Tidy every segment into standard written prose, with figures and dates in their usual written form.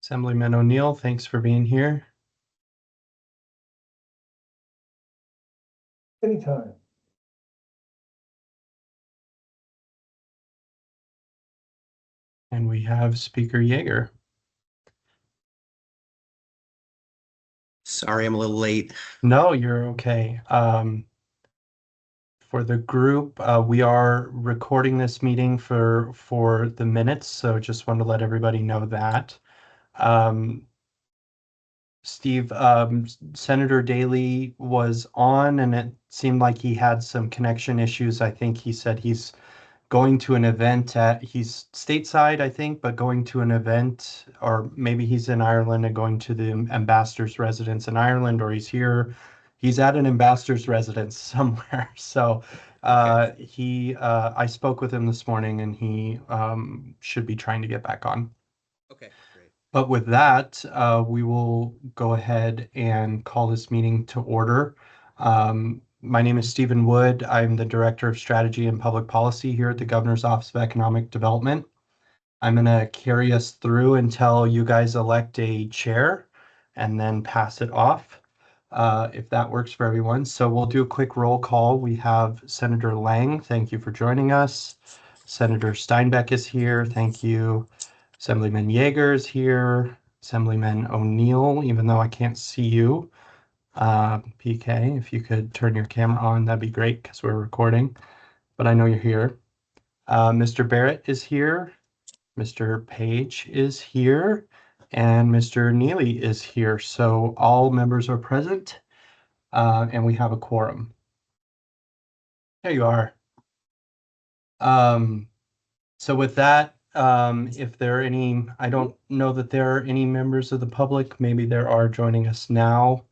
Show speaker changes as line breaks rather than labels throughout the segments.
Assemblyman O'Neill, thanks for being here.
Anytime.
And we have Speaker Yeager.
Sorry, I'm a little late.
No, you're okay. For the group, we are recording this meeting for the minutes, so just want to let everybody know that. Steve, Senator Daley was on, and it seemed like he had some connection issues. I think he said he's going to an event he's stateside, I think, but going to an event, or maybe he's in Ireland and going to the ambassador's residence in Ireland, or he's here. He's at an ambassador's residence somewhere. So I spoke with him this morning, and he should be trying to get back on.
Okay, great.
But with that, we will go ahead and call this meeting to order. My name is Stephen Wood. I'm the Director of Strategy and Public Policy here at the Governor's Office of Economic Development. I'm going to carry us through until you guys elect a chair and then pass it off, if that works for everyone. So we'll do a quick roll call. We have Senator Lang. Thank you for joining us. Senator Steinbeck is here. Thank you. Assemblyman Yeager is here. Assemblyman O'Neill, even though I can't see you. PK, if you could turn your camera on, that'd be great because we're recording, but I know you're here. Mr. Barrett is here. Mr. Page is here. And Mr. Neely is here. So all members are present, and we have a quorum. There you are. So with that, if there are any, I don't know that there are any members of the public, maybe there are joining us now.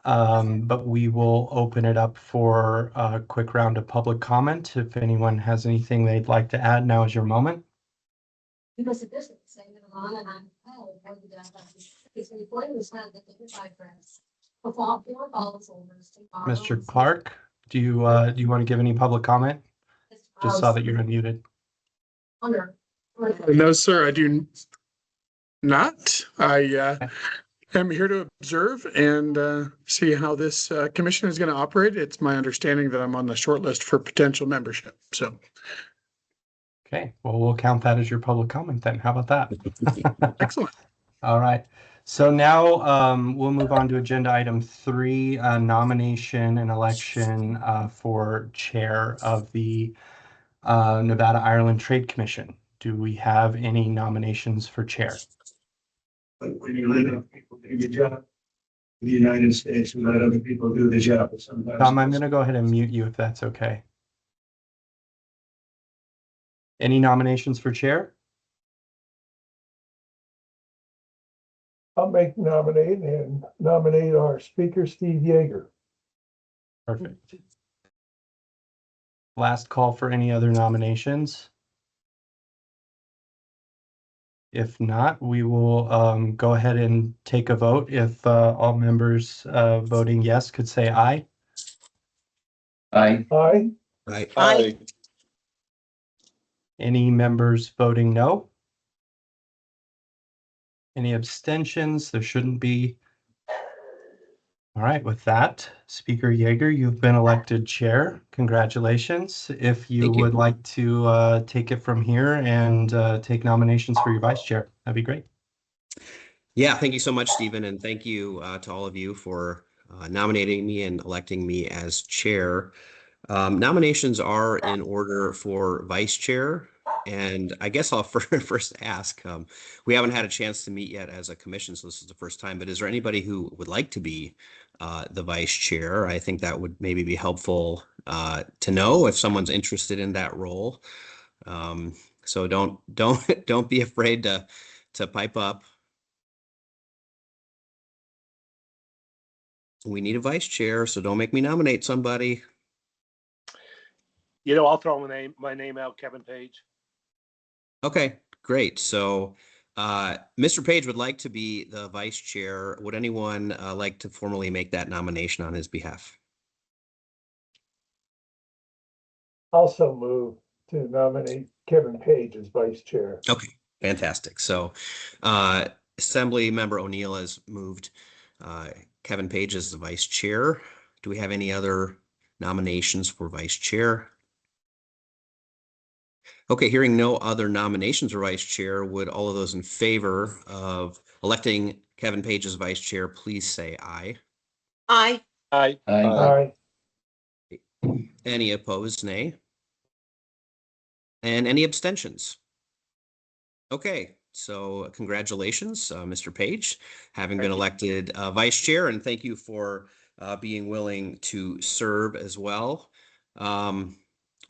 But we will open it up for a quick round of public comment. If anyone has anything they'd like to add, now is your moment. Mr. Clark, do you want to give any public comment? Just saw that you're unmuted.
No, sir, I do not. I am here to observe and see how this commission is going to operate. It's my understanding that I'm on the short list for potential membership. So,
okay, well, we'll count that as your public comment then. How about that?
excellent.
All right. So now we'll move on to agenda item 3, nomination and election for chair of the Nevada Ireland Trade Commission. Do we have any nominations for chair?
When you let other people do your job in the United States, and let other people do the job. Sometimes.
Tom, I'm going to go ahead and mute you if that's okay. Any nominations for chair?
I'll nominate our speaker, Steve Yeager.
Perfect. Last call for any other nominations. If not, we will go ahead and take a vote. If all members voting yes could say aye.
Aye.
Aye.
Aye.
Any members voting no? Any abstentions? There shouldn't be. All right, with that, Speaker Yeager, you've been elected chair. Congratulations. If you would like to take it from here and take nominations for your vice chair, that'd be great.
Yeah, thank you so much, Stephen, and thank you to all of you for nominating me and electing me as chair. Nominations are in order for vice chair, and I guess I'll first ask, we haven't had a chance to meet yet as a commission, so this is the first time, but is there anybody who would like to be the vice chair? I think that would maybe be helpful to know if someone's interested in that role. So don't be afraid to pipe up. We need a vice chair, so don't make me nominate somebody.
You know, I'll throw my name out, Kevin Page.
Okay, great. So Mr. Page would like to be the vice chair. Would anyone like to formally make that nomination on his behalf?
Also move to nominate Kevin Page as vice chair.
Okay, fantastic. So Assembly Member O'Neill has moved Kevin Page as the vice chair. Do we have any other nominations for vice chair? Okay, hearing no other nominations for vice chair, would all of those in favor of electing Kevin Page as vice chair, please say aye.
Aye.
Aye.
Aye.
Any opposed, nay? And any abstentions? Okay, so congratulations, Mr. Page, having been elected vice chair, and thank you for being willing to serve as well.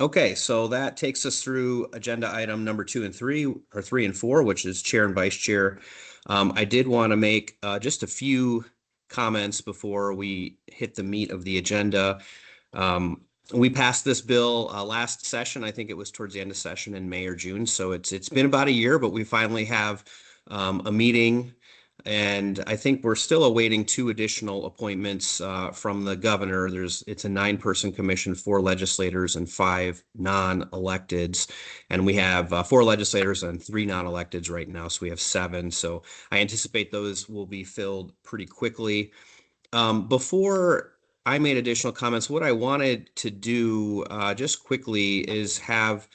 Okay, so that takes us through agenda item number 2 and 3, or 3 and 4, which is chair and vice chair. I did want to make just a few comments before we hit the meat of the agenda. We passed this bill last session. I think it was towards the end of session in May or June. So it's been about a year, but we finally have a meeting. And I think we're still awaiting 2 additional appointments from the governor. It's a 9-person commission, 4 legislators and 5 non-electeds. And we have 4 legislators and 3 non-electeds right now. So we have 7. So I anticipate those will be filled pretty quickly. Before I made additional comments, what I wanted to do just quickly is have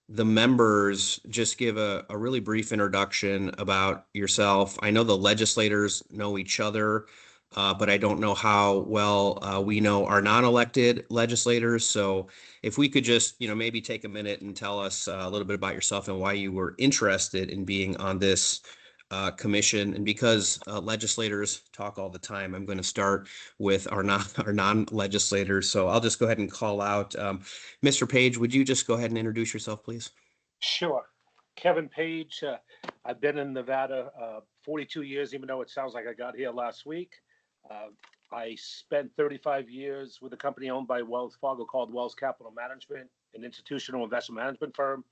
the members just give a really brief introduction about yourself. I know the legislators know each other, but I don't know how well we know our non-elected legislators. So if we could just, maybe take a minute and tell us a little bit about yourself and why you were interested in being on this commission. And because legislators talk all the time, I'm going to start with our non-legislators. So I'll just go ahead and call out Mr. Page. Would you just go ahead and introduce yourself, please?
Sure. Kevin Page. I've been in Nevada 42 years, even though it sounds like I got here last week. I spent 35 years with a company owned by Wells Fargo called Wells Capital Management, an institutional investment management firm.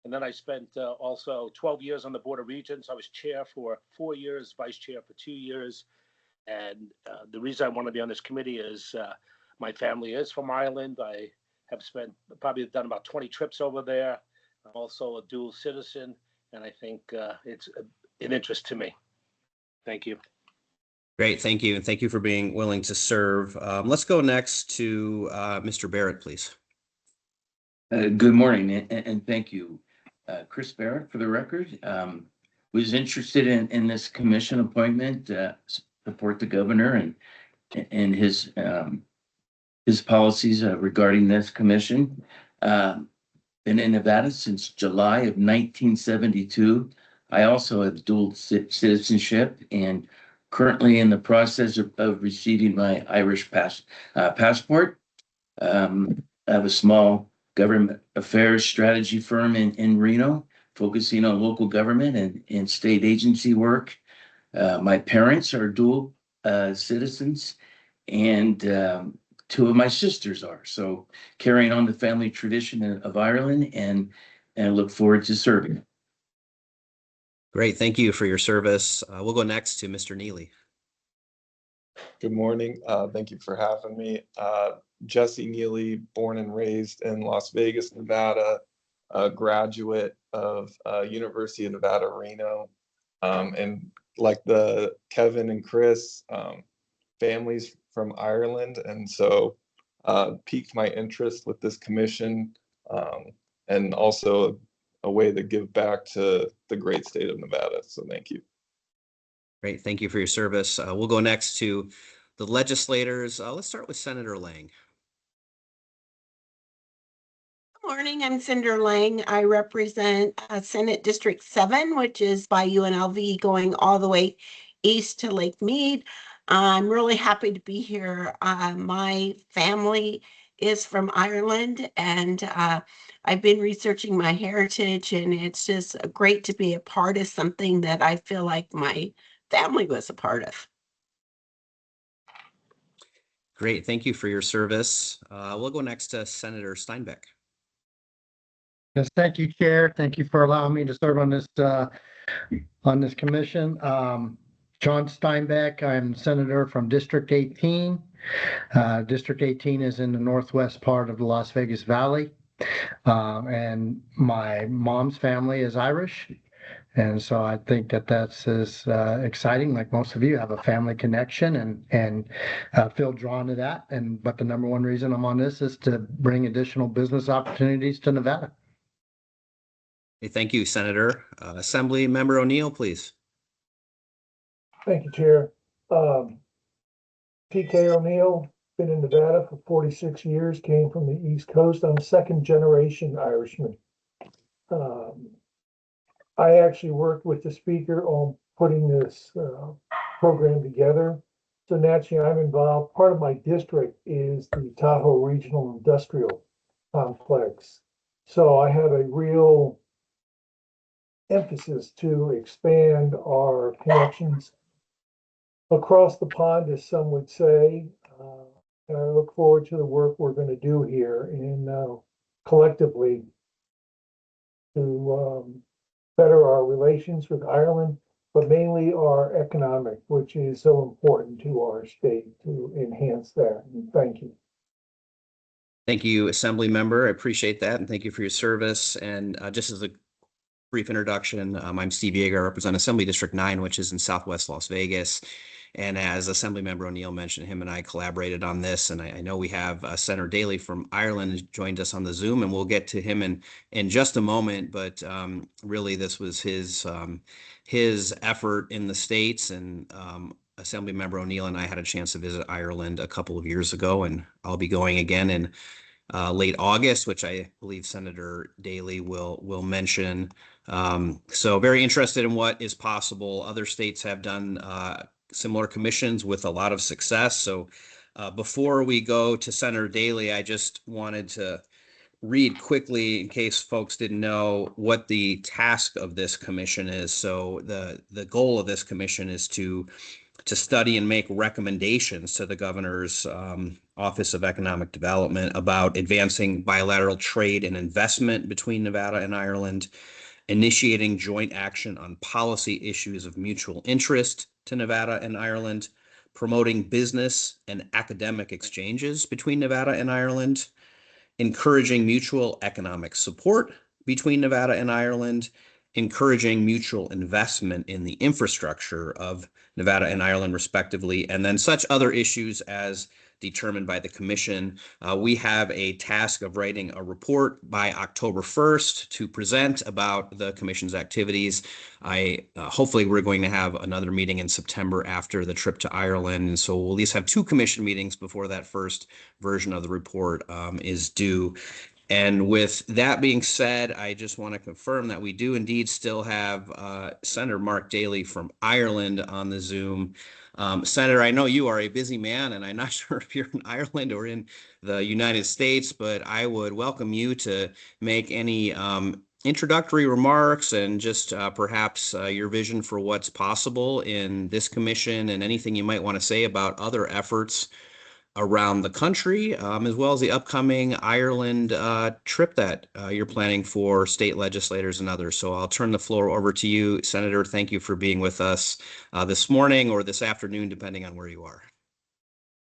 And then I spent also 12 years on the Board of Regents. I was chair for 4 years, vice chair for 2 years. And the reason I want to be on this committee is my family is from Ireland. I have probably done about 20 trips over there. I'm also a dual citizen, and I think it's an interest to me. Thank you.
Great, thank you. And thank you for being willing to serve. Let's go next to Mr. Barrett, please.
Good morning, and thank you. Chris Barrett, for the record, was interested in this commission appointment, support the governor and his policies regarding this commission. Been in Nevada since July of 1972. I also have dual citizenship and currently in the process of receiving my Irish passport. I have a small government affairs strategy firm in Reno, focusing on local government and state agency work. My parents are dual citizens, and 2 of my sisters are. So carrying on the family tradition of Ireland, and look forward to serving.
Great, thank you for your service. We'll go next to Mr. Neely.
Good morning. Thank you for having me. Jesse Neely, born and raised in Las Vegas, Nevada, a graduate of University of Nevada, Reno. And like the Kevin and Chris, families from Ireland. And so piqued my interest with this commission, and also a way to give back to the great state of Nevada. So thank you.
Great, thank you for your service. We'll go next to the legislators. Let's start with Senator Lang.
Good morning, I'm Cinder Lang. I represent Senate District 7, which is by UNLV going all the way east to Lake Mead. I'm really happy to be here. My family is from Ireland, and I've been researching my heritage, and it's just great to be a part of something that I feel like my family was a part of.
Great, thank you for your service. We'll go next to Senator Steinbeck.
Yes, thank you, Chair. Thank you for allowing me to serve on this commission. John Steinbeck, I'm Senator from District 18. District 18 is in the northwest part of the Las Vegas Valley. And my mom's family is Irish. And so I think that that's as exciting. Like most of you have a family connection and feel drawn to that. But the number one reason I'm on this is to bring additional business opportunities to Nevada.
Hey, thank you, Senator. Assembly Member O'Neill, please.
Thank you, Chair. PK O'Neill, been in Nevada for 46 years, came from the East Coast. I'm a second generation Irishman. I actually worked with the speaker on putting this program together. So naturally, I'm involved. Part of my district is the Tahoe Regional Industrial Complex. So I have a real emphasis to expand our connections across the pond, as some would say. And I look forward to the work we're going to do here and collectively to better our relations with Ireland, but mainly our economic, which is so important to our state, to enhance that. And thank you.
Thank you, Assembly Member. I appreciate that, and thank you for your service. And just as a brief introduction, I'm Steve Yeager. I represent Assembly District 9, which is in Southwest Las Vegas. And as Assembly Member O'Neill mentioned, him and I collaborated on this. And I know we have Senator Daly from Ireland joined us on the Zoom, and we'll get to him in just a moment. But really, this was his effort in the States. And Assembly Member O'Neill and I had a chance to visit Ireland a couple of years ago, and I'll be going again in late August, which I believe Senator Daly will mention. So very interested in what is possible. Other states have done similar commissions with a lot of success. So before we go to Senator Daly, I just wanted to read quickly, in case folks didn't know, what the task of this commission is. So the goal of this commission is to study and make recommendations to the governor's Office of Economic Development about advancing bilateral trade and investment between Nevada and Ireland, initiating joint action on policy issues of mutual interest to Nevada and Ireland, promoting business and academic exchanges between Nevada and Ireland, encouraging mutual economic support between Nevada and Ireland, encouraging mutual investment in the infrastructure of Nevada and Ireland, respectively, and then such other issues as determined by the commission. We have a task of writing a report by October 1st to present about the commission's activities. Hopefully we're going to have another meeting in September after the trip to Ireland. And so we'll at least have 2 commission meetings before that first version of the report is due. And with that being said, I just want to confirm that we do indeed still have Senator Mark Daly from Ireland on the Zoom. Senator, I know you are a busy man, and I'm not sure if you're in Ireland or in the United States, but I would welcome you to make any introductory remarks and just perhaps your vision for what's possible in this commission and anything you might want to say about other efforts around the country, as well as the upcoming Ireland trip that you're planning for state legislators and others. So I'll turn the floor over to you, Senator. Thank you for being with us this morning or this afternoon, depending on where you are.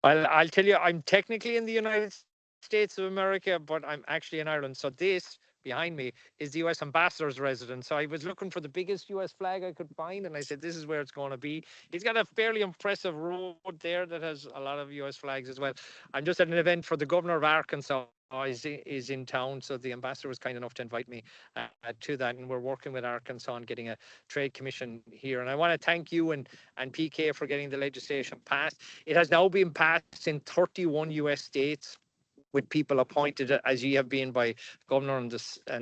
I'll tell you, I'm technically in the United States of America, but I'm actually in Ireland. So this behind me is the U.S. ambassador's residence. So I was looking for the biggest U.S. flag I could find, and I said, this is where it's going to be. He's got a fairly impressive road there that has a lot of U.S. flags as well. I'm just at an event for the governor of Arkansas. Is in town, so the ambassador was kind enough to invite me to that, and we're working with Arkansas on getting a trade commission here. And I want to thank you and PK for getting the legislation passed. It has now been passed in 31 U.S. states, with people appointed as you have been by governor and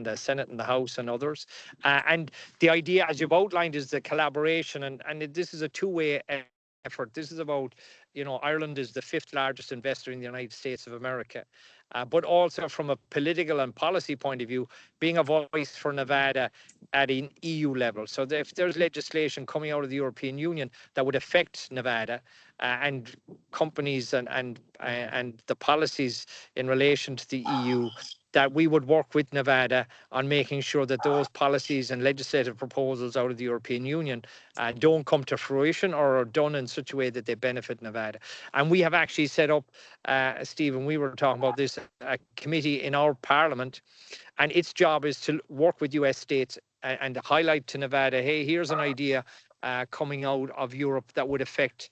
the Senate and the House and others. And the idea, as you've outlined, is the collaboration, and this is a two-way effort. This is about, Ireland is the 5th largest investor in the United States of America. But also from a political and policy point of view, being a voice for Nevada at an EU level. So if there's legislation coming out of the European Union that would affect Nevada and companies and the policies in relation to the EU, that we would work with Nevada on making sure that those policies and legislative proposals out of the European Union don't come to fruition or are done in such a way that they benefit Nevada. And we have actually set up, Stephen, we were talking about this, a committee in our parliament, and its job is to work with US states and highlight to Nevada, hey, here's an idea coming out of Europe that would affect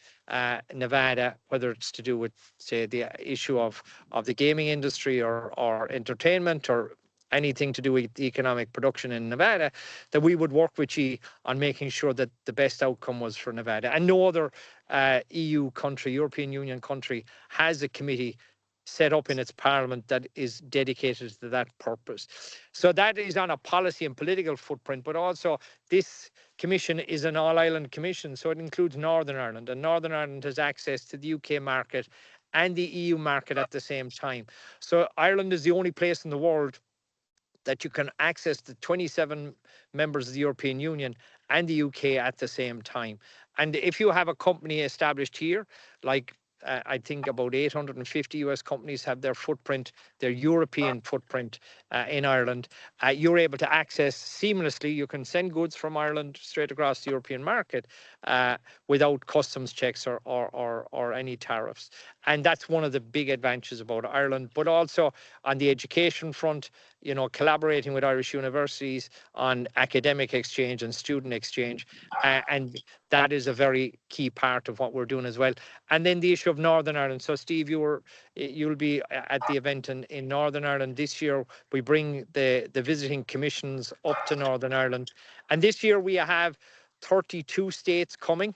Nevada, whether it's to do with, say, the issue of the gaming industry or entertainment or anything to do with economic production in Nevada, that we would work with you on making sure that the best outcome was for Nevada. And no other EU country, European Union country, has a committee set up in its parliament that is dedicated to that purpose. So that is on a policy and political footprint, but also this commission is an all-island commission, so it includes Northern Ireland, and Northern Ireland has access to the UK market and the EU market at the same time. So Ireland is the only place in the world that you can access the 27 members of the European Union and the UK at the same time. And if you have a company established here, like I think about 850 US companies have their footprint, their European footprint in Ireland, you're able to access seamlessly. You can send goods from Ireland straight across the European market without customs checks or any tariffs. And that's one of the big advantages about Ireland. But also on the education front, you know, collaborating with Irish universities on academic exchange and student exchange. And that is a very key part of what we're doing as well. And then the issue of Northern Ireland. So Steve, you'll be at the event in Northern Ireland this year. We bring the visiting commissions up to Northern Ireland. And this year we have 32 states coming.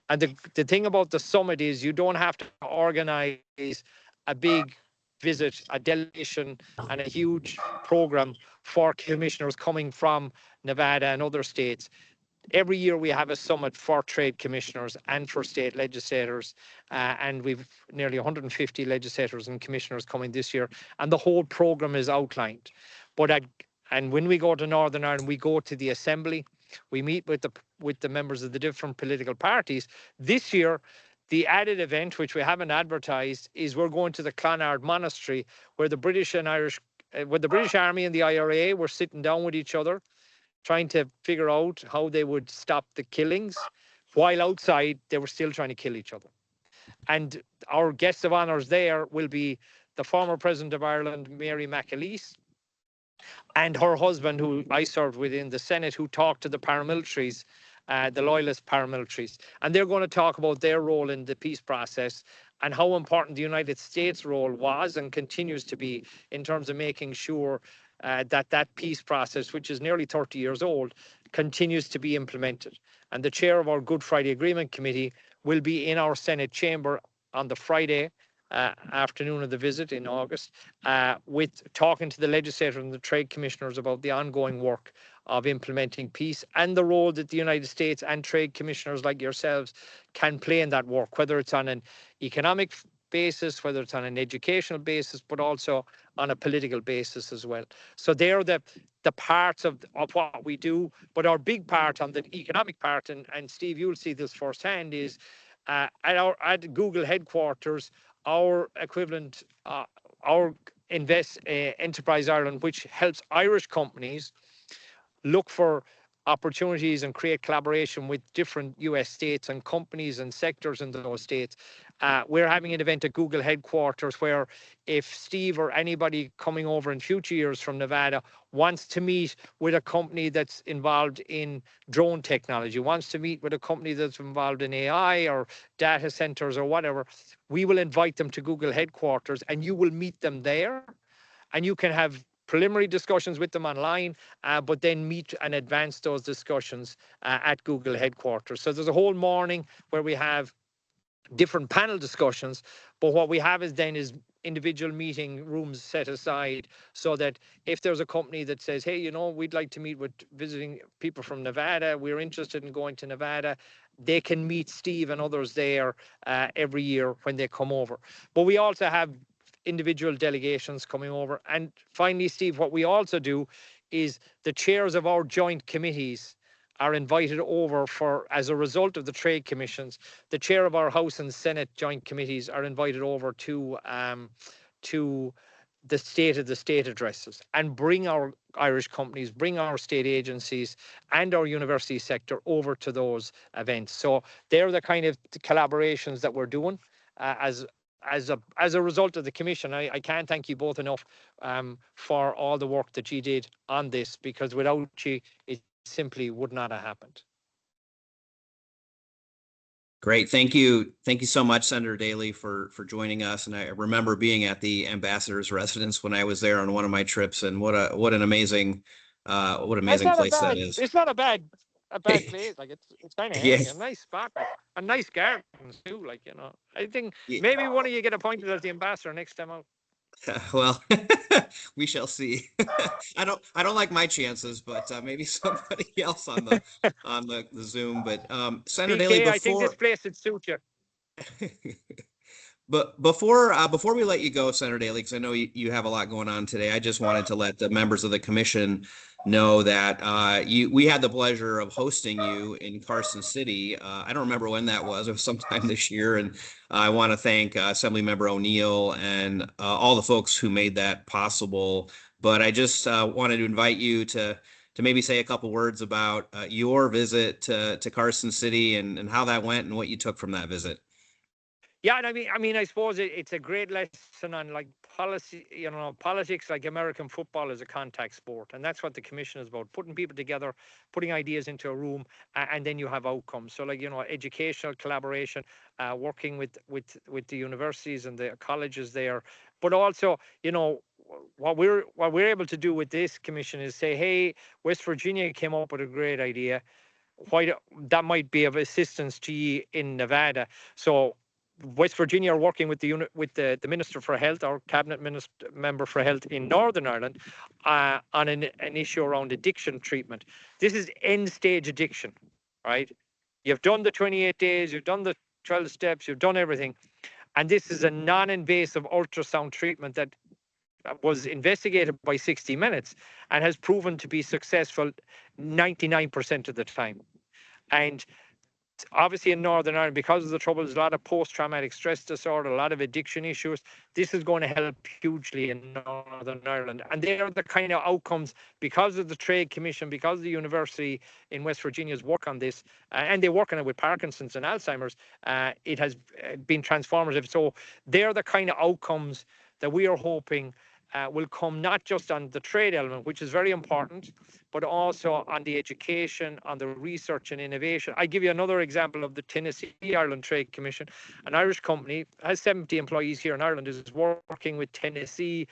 And the thing about the summit is you don't have to organize a big visit, a delegation and a huge program for commissioners coming from Nevada and other states. Every year we have a summit for trade commissioners and for state legislators, and we've nearly 150 legislators and commissioners coming this year, and the whole program is outlined. And when we go to Northern Ireland, we go to the Assembly, we meet with the members of the different political parties. This year, the added event, which we haven't advertised, is we're going to the Clonard Monastery, where the British Army and the IRA were sitting down with each other, trying to figure out how they would stop the killings, while outside they were still trying to kill each other. And our guests of honours there will be the former President of Ireland, Mary McAleese, and her husband, who I served with in the Senate, who talked to the paramilitaries, the loyalist paramilitaries. And they're going to talk about their role in the peace process and how important the United States' role was and continues to be in terms of making sure that peace process, which is nearly 30 years old, continues to be implemented. And the chair of our Good Friday Agreement Committee will be in our Senate chamber on the Friday afternoon of the visit in August, with talking to the legislators and the trade commissioners about the ongoing work of implementing peace and the role that the United States and trade commissioners like yourselves can play in that work, whether it's on an economic basis, whether it's on an educational basis, but also on a political basis as well. So they're the parts of what we do. But our big part on the economic part, and Steve, you'll see this firsthand, is at Google headquarters, our equivalent, our Enterprise Ireland, which helps Irish companies look for opportunities and create collaboration with different US states and companies and sectors in those states. We're having an event at Google headquarters where if Steve or anybody coming over in future years from Nevada wants to meet with a company that's involved in drone technology, wants to meet with a company that's involved in AI or data centers or whatever, we will invite them to Google headquarters and you will meet them there, and you can have preliminary discussions with them online, but then meet and advance those discussions at Google headquarters. So there's a whole morning where we have different panel discussions, but what we have is individual meeting rooms set aside so that if there's a company that says, hey, you know, we'd like to meet with visiting people from Nevada, we're interested in going to Nevada, they can meet Steve and others there every year when they come over. But we also have individual delegations coming over. And finally, Steve, what we also do is the chairs of our joint committees are invited over as a result of the trade commissions. The chair of our House and Senate joint committees are invited over to the State of the State addresses and bring our Irish companies, bring our state agencies and our university sector over to those events. So they're the kind of collaborations that we're doing as as a result of the commission. I can't thank you both enough for all the work that you did on this, because without you, it simply would not have happened.
Great. Thank you. Thank you so much, Senator Daly, for joining us. And I remember being at the ambassador's residence when I was there on one of my trips, and what an amazing place that is.
It's not a bad place. Like it's kind of
Yes.
a nice spot, like, a nice garden too. Like, you know, I think
Yeah.
maybe one of you get appointed as the ambassador next time out.
Well, we shall see. I don't like my chances, but maybe somebody else on the Zoom. But Senator Daly,
PK, I think this place would suit you.
But before we let you go, Senator Daly, because I know you have a lot going on today, I just wanted to let the members of the commission know that we had the pleasure of hosting you in Carson City. I don't remember when that was. It was sometime this year, and I want to thank Assemblymember O'Neill and all the folks who made that possible. But I just wanted to invite you to maybe say a couple words about your visit to Carson City and how that went and what you took from that visit.
Yeah, and I mean, I suppose it's a great lesson on like policy, you know, politics. Like American football is a contact sport, and that's what the commission is about: putting people together, putting ideas into a room, and then you have outcomes. So, like, you know, educational collaboration, working with the universities and the colleges there, but also, you know, what we're able to do with this commission is say, hey, West Virginia came up with a great idea. Why that might be of assistance to you in Nevada. So West Virginia are working with the Minister for Health, or Cabinet Member for Health in Northern Ireland, on an issue around addiction treatment. This is end-stage addiction, right? You've done the 28 days, you've done the 12 steps, you've done everything. And this is a non-invasive ultrasound treatment that was investigated by 60 Minutes and has proven to be successful 99% of the time. And obviously in Northern Ireland, because of the troubles, a lot of post-traumatic stress disorder, a lot of addiction issues, this is going to help hugely in Northern Ireland. And they are the kind of outcomes, because of the Trade Commission, because of the university in West Virginia's work on this, and they work on it with Parkinson's and Alzheimer's, it has been transformative. So they're the kind of outcomes that we are hoping will come not just on the trade element, which is very important, but also on the education, on the research and innovation. I give you another example of the Tennessee Ireland Trade Commission. An Irish company has 70 employees here in Ireland, is working with Tennessee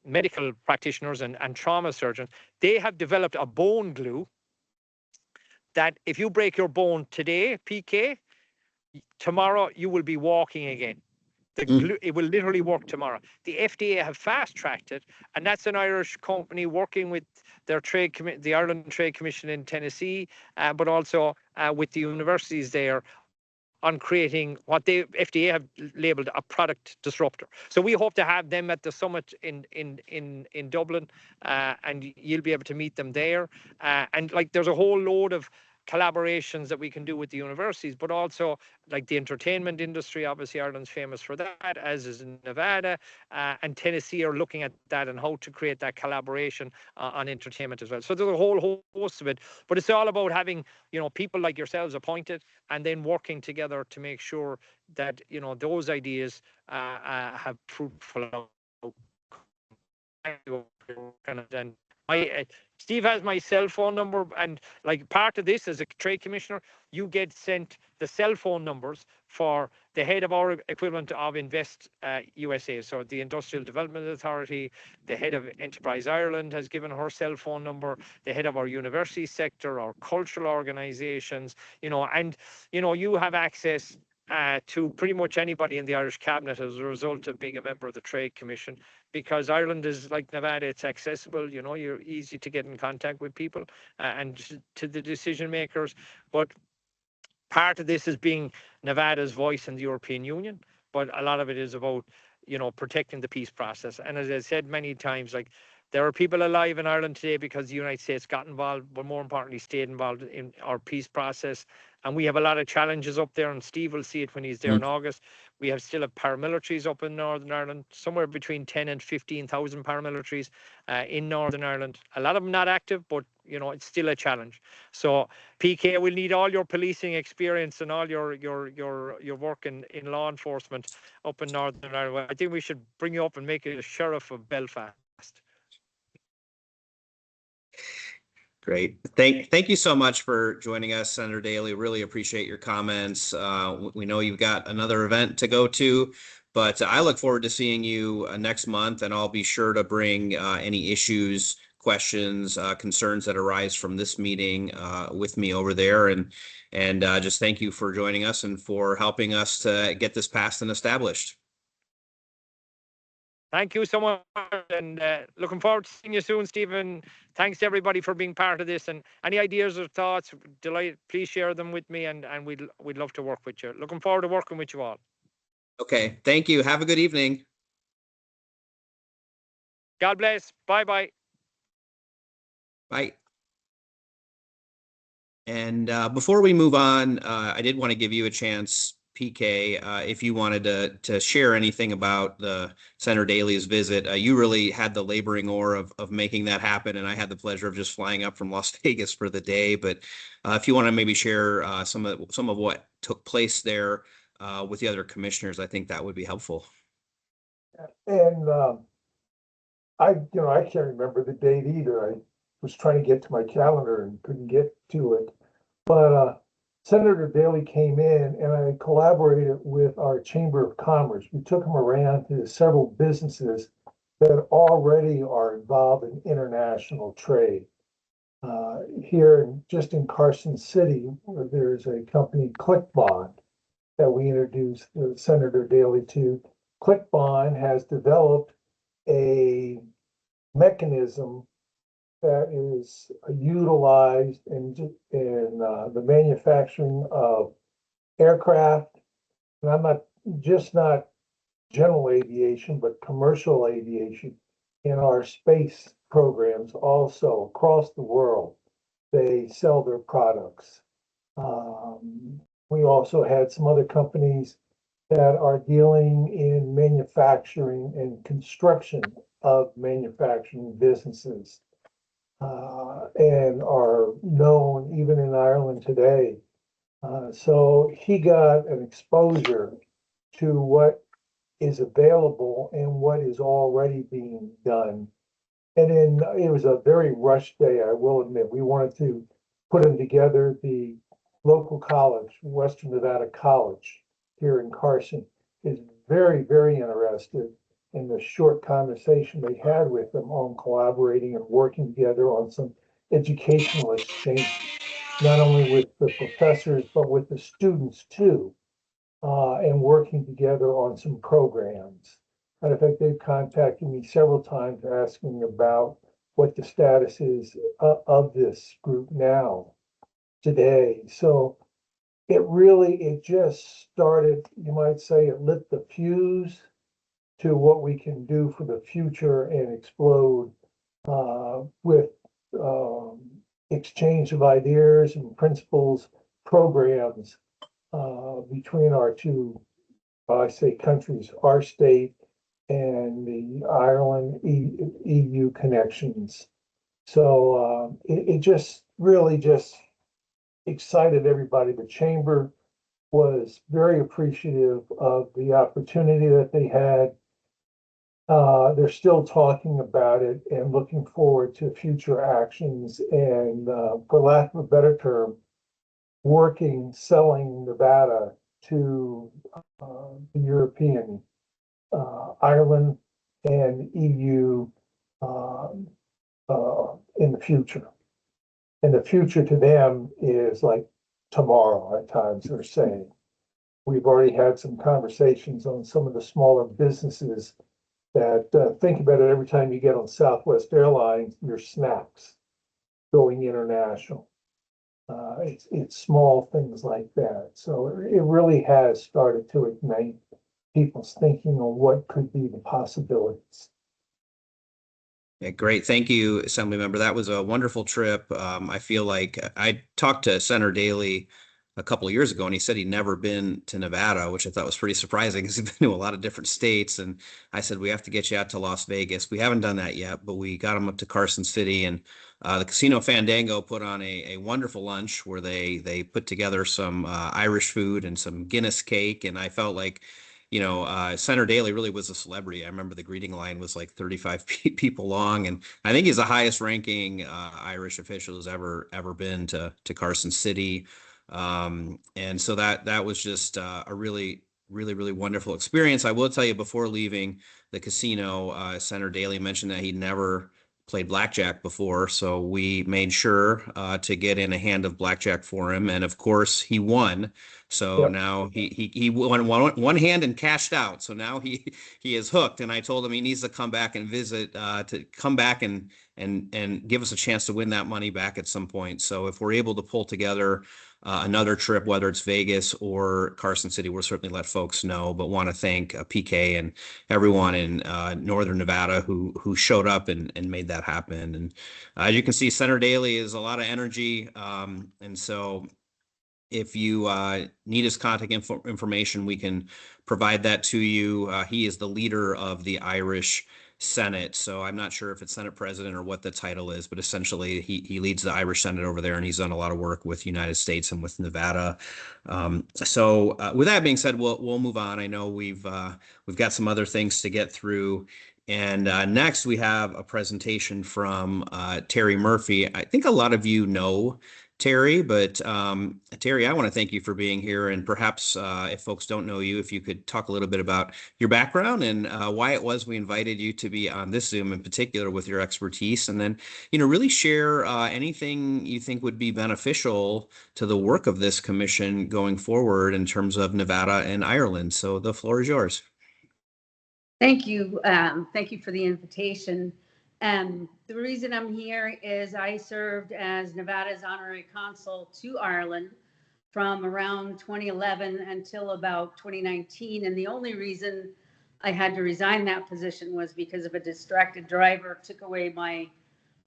medical practitioners and trauma surgeons. They have developed a bone glue that if you break your bone today, PK, tomorrow you will be walking again. It will literally work tomorrow. The FDA have fast-tracked it, and that's an Irish company working with their the Ireland Trade Commission in Tennessee, but also with the universities there on creating what the FDA have labeled a product disruptor. So we hope to have them at the summit in Dublin, and you'll be able to meet them there. And like, there's a whole load of collaborations that we can do with the universities, but also like the entertainment industry. Obviously Ireland's famous for that, as is Nevada, and Tennessee are looking at that and how to create that collaboration on entertainment as well. So there's a whole host of it, but it's all about having, you know, people like yourselves appointed and then working together to make sure that, you know, those ideas have fruitful outcomes. Steve has my cell phone number, and like part of this as a trade commissioner, you get sent the cell phone numbers for the head of our equivalent of Invest USA. So the Industrial Development Authority, the head of Enterprise Ireland has given her cell phone number, the head of our university sector, our cultural organizations, you know, and, you know, you have access to pretty much anybody in the Irish cabinet as a result of being a member of the Trade Commission, because Ireland is like Nevada, it's accessible, you know, you're easy to get in contact with people and to the decision makers. But part of this is being Nevada's voice in the European Union, but a lot of it is about, you know, protecting the peace process. And as I said many times, like, there are people alive in Ireland today because the United States got involved, but more importantly, stayed involved in our peace process. And we have a lot of challenges up there, and Steve will see it when he's there in August. We still have paramilitaries up in Northern Ireland, somewhere between 10 and 15,000 paramilitaries in Northern Ireland. A lot of them not active, but you know, it's still a challenge. So PK, we'll need all your policing experience and all your work in law enforcement up in Northern Ireland. I think we should bring you up and make you a sheriff of Belfast.
Great. Thank you so much for joining us, Senator Daly. Really appreciate your comments. We know you've got another event to go to, but I look forward to seeing you next month, and I'll be sure to bring any issues, questions, concerns that arise from this meeting with me over there. And just thank you for joining us and for helping us to get this passed and established.
Thank you so much, and looking forward to seeing you soon, Stephen. Thanks to everybody for being part of this, and any ideas or thoughts, please share them with me, and we'd love to work with you. Looking forward to working with you all.
Okay, thank you. Have a good evening.
God bless. Bye-bye.
Bye. And before we move on, I did want to give you a chance, PK, if you wanted to share anything about the Senator Daly's visit. You really had the laboring oar of making that happen, and I had the pleasure of just flying up from Las Vegas for the day. But if you want to maybe share some of what took place there with the other commissioners, I think that would be helpful.
And I can't remember the date either. I was trying to get to my calendar and couldn't get to it. But Senator Daly came in, and I collaborated with our Chamber of Commerce. We took him around to several businesses that already are involved in international trade. Here, just in Carson City, there's a company, ClickBond, that we introduced Senator Daly to. ClickBond has developed a mechanism that is utilized in the manufacturing of aircraft. And I'm not general aviation, but commercial aviation in our space programs also across the world. They sell their products. We also had some other companies that are dealing in manufacturing and construction of manufacturing businesses. And are known even in Ireland today. So he got an exposure to what is available and what is already being done. And then it was a very rushed day, I will admit. We wanted to put them together. The local college, Western Nevada College here in Carson, is very, very interested in the short conversation they had with them on collaborating and working together on some educational exchange, not only with the professors, but with the students too, and working together on some programs. Matter of fact, they've contacted me several times asking about what the status is of this group now, today. So it just started, you might say, it lit the fuse to what we can do for the future and explode with exchange of ideas and principles, programs between our two, I say countries, our state and the Ireland EU connections. So it just really just excited everybody. The chamber was very appreciative of the opportunity that they had. They're still talking about it and looking forward to future actions and, for lack of a better term, selling Nevada to the European, Ireland and EU in the future. And the future to them is like tomorrow at times, they're saying. We've already had some conversations on some of the smaller businesses that think about it every time you get on Southwest Airlines, your snacks going international. It's small things like that. So it really has started to ignite people's thinking on what could be the possibilities.
Yeah, great. Thank you, Assemblymember. That was a wonderful trip. I feel like I talked to Senator Daly a couple of years ago, and he said he'd never been to Nevada, which I thought was pretty surprising because he's been to a lot of different states. And I said, we have to get you out to Las Vegas. We haven't done that yet, but we got him up to Carson City, and the Casino Fandango put on a wonderful lunch where they put together some Irish food and some Guinness cake. And I felt like, Senator Daley really was a celebrity. I remember the greeting line was like 35 people long, and I think he's the highest ranking Irish official who's ever been to Carson City. And so that was just a really wonderful experience. I will tell you, before leaving the casino, Senator Daley mentioned that he'd never played blackjack before, so we made sure to get in a hand of blackjack for him, and of course he won. So now he won one hand and cashed out. So now he is hooked, and I told him he needs to come back and visit, to come back and give us a chance to win that money back at some point. So if we're able to pull together another trip, whether it's Vegas or Carson City, we'll certainly let folks know, but want to thank PK and everyone in Northern Nevada who showed up and made that happen. And as you can see, Senator Daley is a lot of energy. And so if you need his contact information, we can provide that to you. He is the leader of the Irish Senate. So I'm not sure if it's Senate President or what the title is, but essentially he leads the Irish Senate over there, and he's done a lot of work with the United States and with Nevada. So with that being said, we'll move on. I know we've got some other things to get through. And next we have a presentation from Terry Murphy. I think a lot of you know Terry, but Terry, I want to thank you for being here. And perhaps if folks don't know you, if you could talk a little bit about your background and why it was we invited you to be on this Zoom in particular with your expertise, and then, really share anything you think would be beneficial to the work of this commission going forward in terms of Nevada and Ireland. So the floor is yours.
Thank you. Thank you for the invitation. The reason I'm here is I served as Nevada's honorary consul to Ireland from around 2011 until about 2019. And the only reason I had to resign that position was because of a distracted driver took away my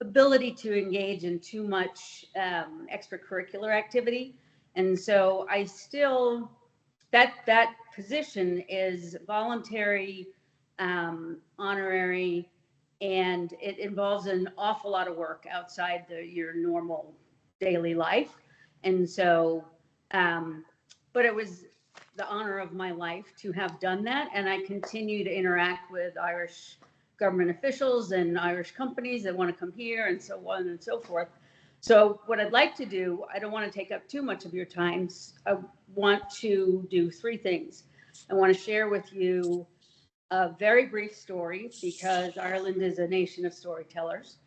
ability to engage in too much extracurricular activity. And so I still, that position is voluntary, honorary, and it involves an awful lot of work outside your normal daily life. And so, but it was the honor of my life to have done that. And I continue to interact with Irish government officials and Irish companies that want to come here and so on and so forth. So what I'd like to do, I don't want to take up too much of your time. I want to do three things. I want to share with you a very brief story, because Ireland is a nation of storytellers,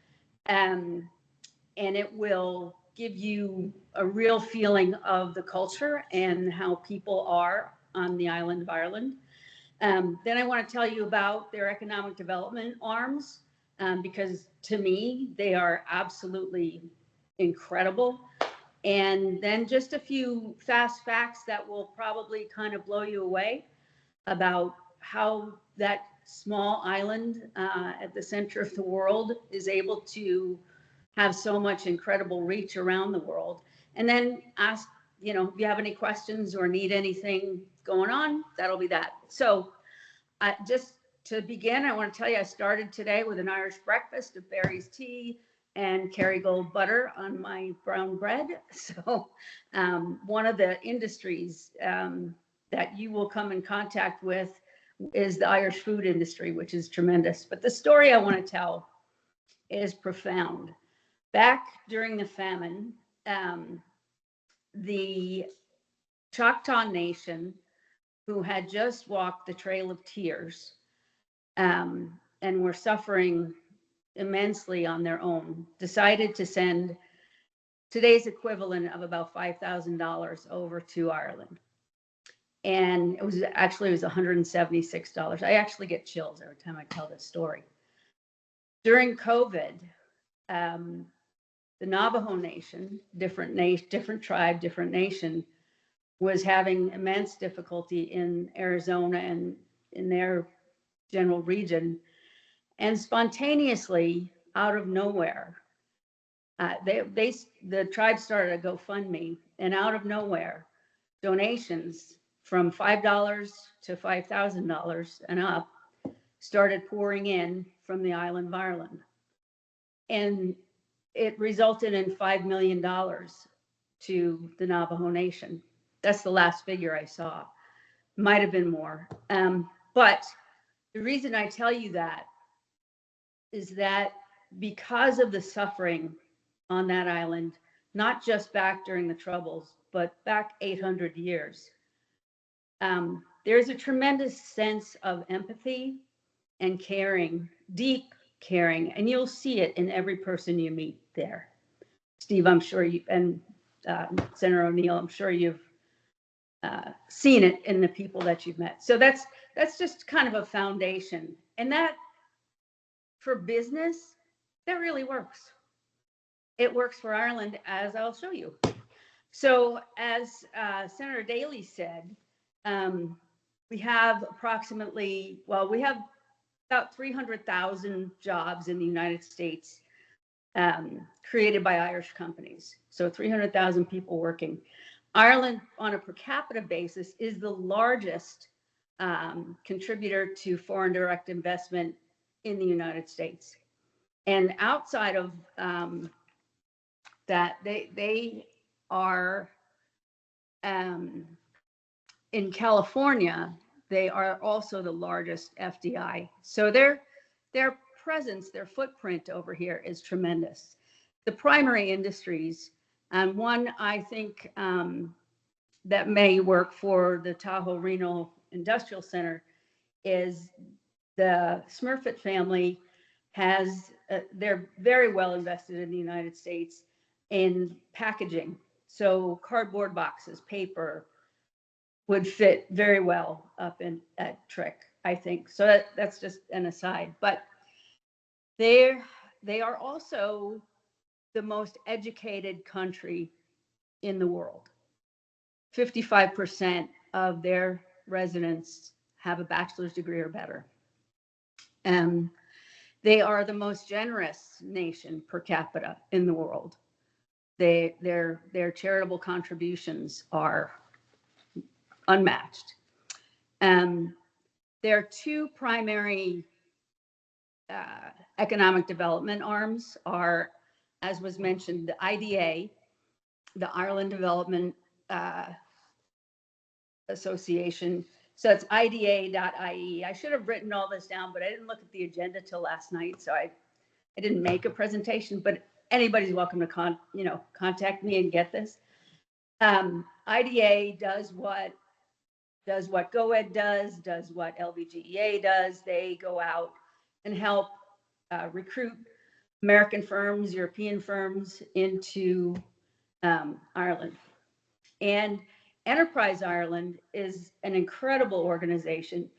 and it will give you a real feeling of the culture and how people are on the island of Ireland. Then I want to tell you about their economic development arms, because to me, they are absolutely incredible. And then just a few fast facts that will probably kind of blow you away about how that small island at the center of the world is able to have so much incredible reach around the world. And then ask, if you have any questions or need anything going on, that'll be that. So just to begin, I want to tell you, I started today with an Irish breakfast of Barry's tea and Kerrygold butter on my brown bread. So one of the industries that you will come in contact with is the Irish food industry, which is tremendous. But the story I want to tell is profound. Back during the famine, the Choctaw Nation, who had just walked the Trail of Tears and were suffering immensely on their own, decided to send today's equivalent of about $5,000 over to Ireland. And it was $176. I actually get chills every time I tell this story. During COVID, the Navajo Nation, different tribe, different nation, was having immense difficulty in Arizona and in their general region. And spontaneously, out of nowhere, the tribe started a GoFundMe, and out of nowhere, donations from $5 to $5,000 and up started pouring in from the island of Ireland. And it resulted in $5 million to the Navajo Nation. That's the last figure I saw. Might have been more. But the reason I tell you that is that because of the suffering on that island, not just back during the Troubles, but back 800 years, there's a tremendous sense of empathy and caring, deep caring, and you'll see it in every person you meet there. Steve, I'm sure you, and Senator O'Neill, I'm sure you've seen it in the people that you've met. So that's just kind of a foundation. And that, for business, that really works. It works for Ireland, as I'll show you. So as Senator Daly said, we have approximately, well, we have about 300,000 jobs in the United States created by Irish companies. So 300,000 people working. Ireland, on a per capita basis, is the largest contributor to foreign direct investment in the United States. And outside of that, they are in California, they are also the largest FDI. So their presence, their footprint over here is tremendous. The primary industries, and one I think that may work for the Tahoe Reno Industrial Center, is the Smurfit family has, they're very well invested in the United States in packaging. So cardboard boxes, paper would fit very well up in at Trick, I think. So that's just an aside. But they are also the most educated country in the world. 55% of their residents have a bachelor's degree or better. They are the most generous nation per capita in the world. Their charitable contributions are unmatched. Their two primary economic development arms are, as was mentioned, the IDA, the Ireland Development Association. So it's IDA.ie. I should have written all this down, but I didn't look at the agenda till last night, so I didn't make a presentation. But anybody's welcome to contact me and get this. IDA does what GoEd does what LVGEA does. They go out and help recruit American firms, European firms into Ireland. And Enterprise Ireland is an incredible organization.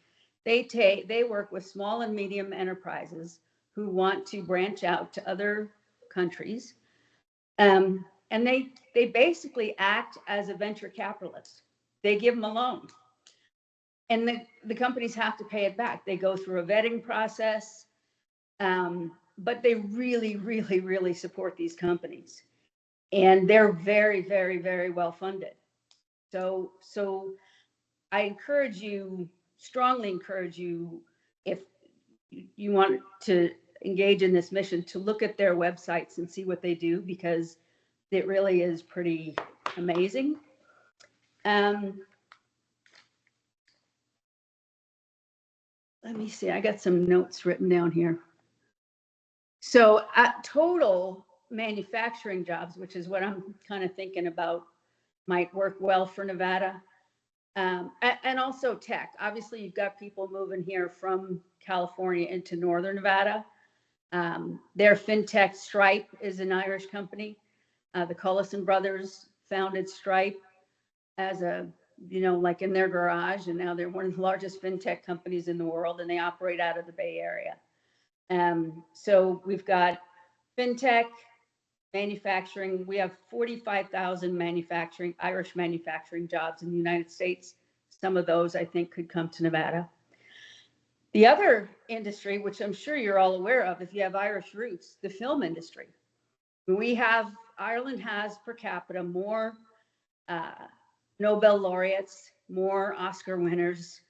They work with small and medium enterprises who want to branch out to other countries. And they basically act as a venture capitalist. They give them a loan. And the companies have to pay it back. They go through a vetting process, but they really, really, really support these companies. And they're very, very, very well funded. So I strongly encourage you, if you want to engage in this mission, to look at their websites and see what they do, because it really is pretty amazing. Let me see, I got some notes written down here. So at total manufacturing jobs, which is what I'm kind of thinking about, might work well for Nevada. And also tech. Obviously, you've got people moving here from California into Northern Nevada. Their fintech Stripe is an Irish company. The Cullison brothers founded Stripe as like in their garage, and now they're one of the largest fintech companies in the world, and they operate out of the Bay Area. So we've got fintech, manufacturing. We have 45,000 Irish manufacturing jobs in the United States. Some of those I think could come to Nevada. The other industry, which I'm sure you're all aware of if you have Irish roots, the film industry. Ireland has per capita more Nobel laureates, more Oscar winners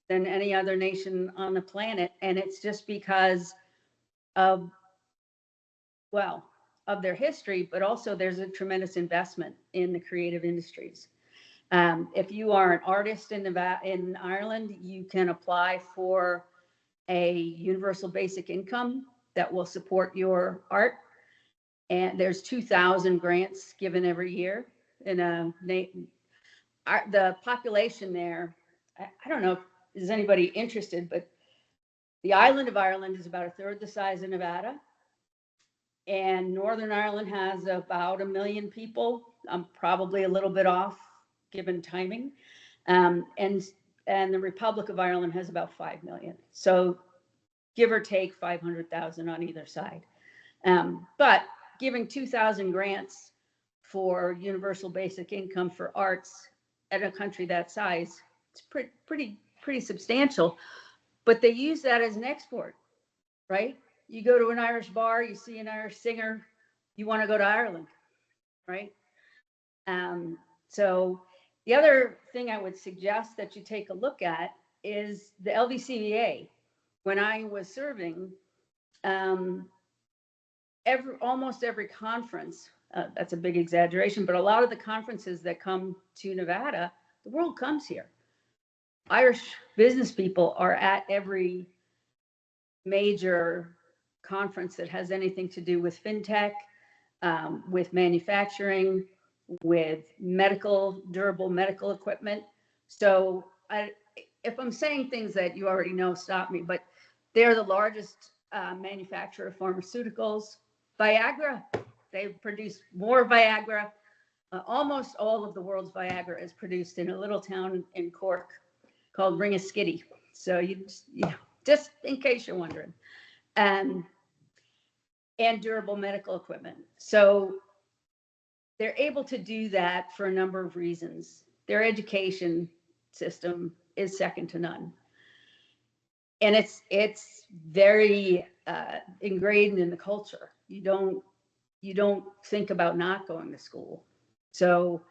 than any other nation on the planet. And it's just because of, well, of their history, but also there's a tremendous investment in the creative industries. If you are an artist in Ireland, you can apply for a universal basic income that will support your art. And there's 2,000 grants given every year. The population there, I don't know if is anybody interested, but the island of Ireland is about a third the size of Nevada. And Northern Ireland has about 1 million people. I'm probably a little bit off given timing. And the Republic of Ireland has about 5 million. So give or take 500,000 on either side. But giving 2,000 grants for universal basic income for arts at a country that size, it's pretty substantial. But they use that as an export, right? You go to an Irish bar, you see an Irish singer, you want to go to Ireland, right? So the other thing I would suggest that you take a look at is the LVCVA. When I was serving, almost every conference, that's a big exaggeration, but a lot of the conferences that come to Nevada, the world comes here. Irish business people are at every major conference that has anything to do with fintech, with manufacturing, with durable medical equipment. So if I'm saying things that you already know, stop me, but they're the largest manufacturer of pharmaceuticals. Viagra, they produce more Viagra. Almost all of the world's Viagra is produced in a little town in Cork called Ringaskiddy. So just in case you're wondering. And durable medical equipment. So they're able to do that for a number of reasons. Their education system is second to none. And it's very ingrained in the culture. You don't think about not going to school. So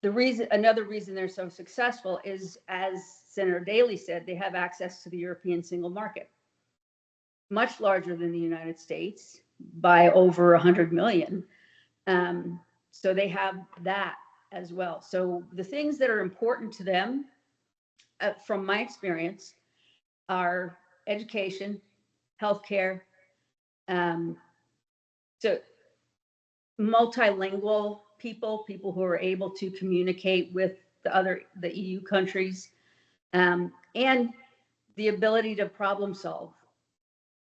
another reason they're so successful is, as Senator Daley said, they have access to the European single market, much larger than the United States by over 100 million. So they have that as well. So the things that are important to them, from my experience, are education, healthcare, so multilingual people who are able to communicate with the EU countries, and the ability to problem solve.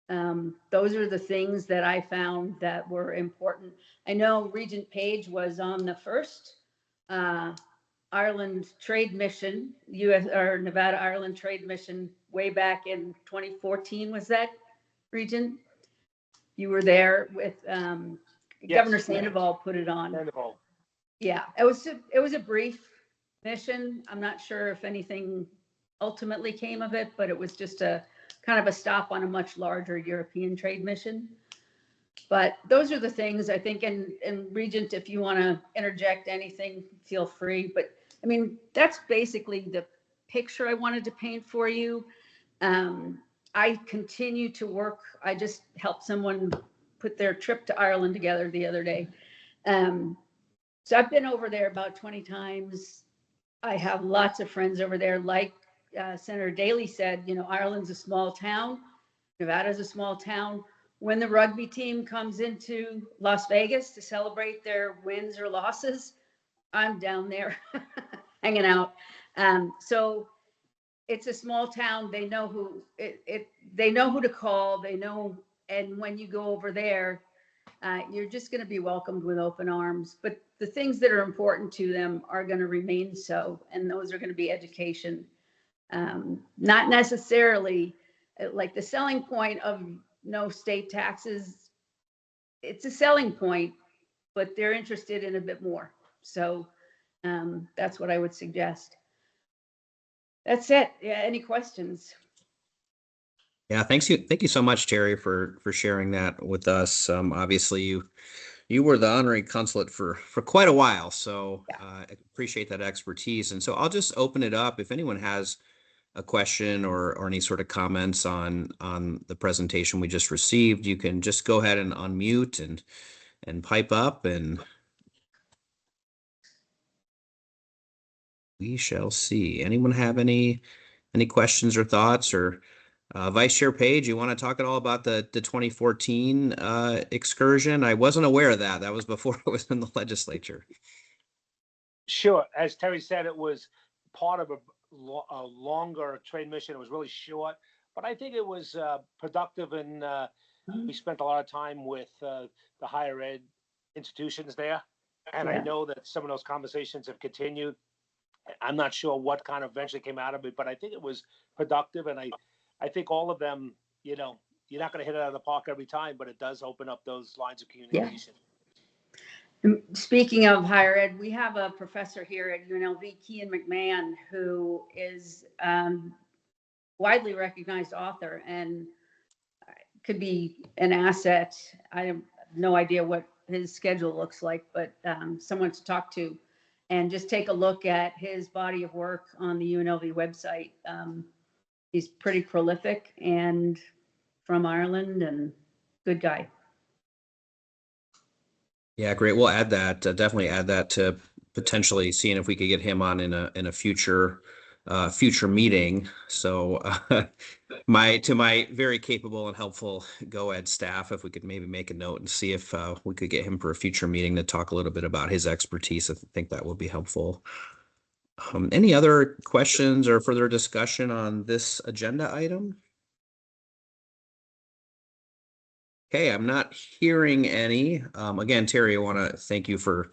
Those are the things that I found that were important. I know Regent Page was on the first Ireland trade mission, Nevada Ireland trade mission way back in 2014. Was that, Regent? You were there with
Yes.
Governor Sandoval put it on.
Sandoval.
Yeah, it was a brief mission. I'm not sure if anything ultimately came of it, but it was just a kind of a stop on a much larger European trade mission. But those are the things I think, and Regent, if you want to interject anything, feel free. But I mean, that's basically the picture I wanted to paint for you. I continue to work. I just helped someone put their trip to Ireland together the other day. So I've been over there about 20 times. I have lots of friends over there. Like Senator Daley said, Ireland's a small town. Nevada's a small town. When the rugby team comes into Las Vegas to celebrate their wins or losses, I'm down there hanging out. So it's a small town. They know who they know who to call. They know, and when you go over there, you're just going to be welcomed with open arms. But the things that are important to them are going to remain so, and those are going to be education. Not necessarily like the selling point of no state taxes. It's a selling point, but they're interested in a bit more. So that's what I would suggest. That's it. Yeah. Any questions?
Yeah, thank you so much, Terry, for sharing that with us. Obviously, you you were the honorary consulate for quite a while. So I appreciate that expertise. And so I'll just open it up. If anyone has a question or any sort of comments on the presentation we just received, you can just go ahead and unmute and pipe up, and we shall see. Anyone have any questions or thoughts? Or Vice Chair Page, you want to talk at all about the 2014 excursion? I wasn't aware of that. That was before I was in the legislature.
Sure. As Terry said, it was part of a longer trade mission. It was really short, but I think it was productive, and we spent a lot of time with the higher ed institutions there. And I know that some of those conversations have continued. I'm not sure what kind of eventually came out of it, but I think it was productive. And I think all of them, you know, you're not going to hit it out of the park every time, but it does open up those lines of communication.
Speaking of higher ed, we have a professor here at UNLV, Kian McMahon, who is widely recognized author and could be an asset. I have no idea what his schedule looks like, but someone to talk to and just take a look at his body of work on the UNLV website. He's pretty prolific and from Ireland, and good guy.
Yeah, great. We'll add that. Definitely add that to potentially seeing if we could get him on in a future meeting. So to my very capable and helpful GoEd staff, if we could maybe make a note and see if we could get him for a future meeting to talk a little bit about his expertise. I think that would be helpful. Any other questions or further discussion on this agenda item? Okay, I'm not hearing any. Again, Terry, I want to thank you for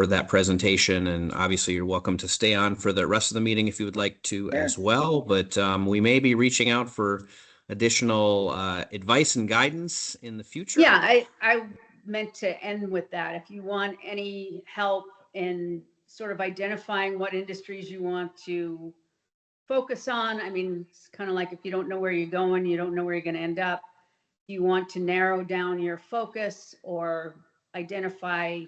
that presentation, and obviously you're welcome to stay on for the rest of the meeting if you would like to as well. But we may be reaching out for additional advice and guidance in the future.
Yeah, I meant to end with that. If you want any help in sort of identifying what industries you want to focus on, I mean, it's kind of like if you don't know where you're going, you don't know where you're going to end up. You want to narrow down your focus or identify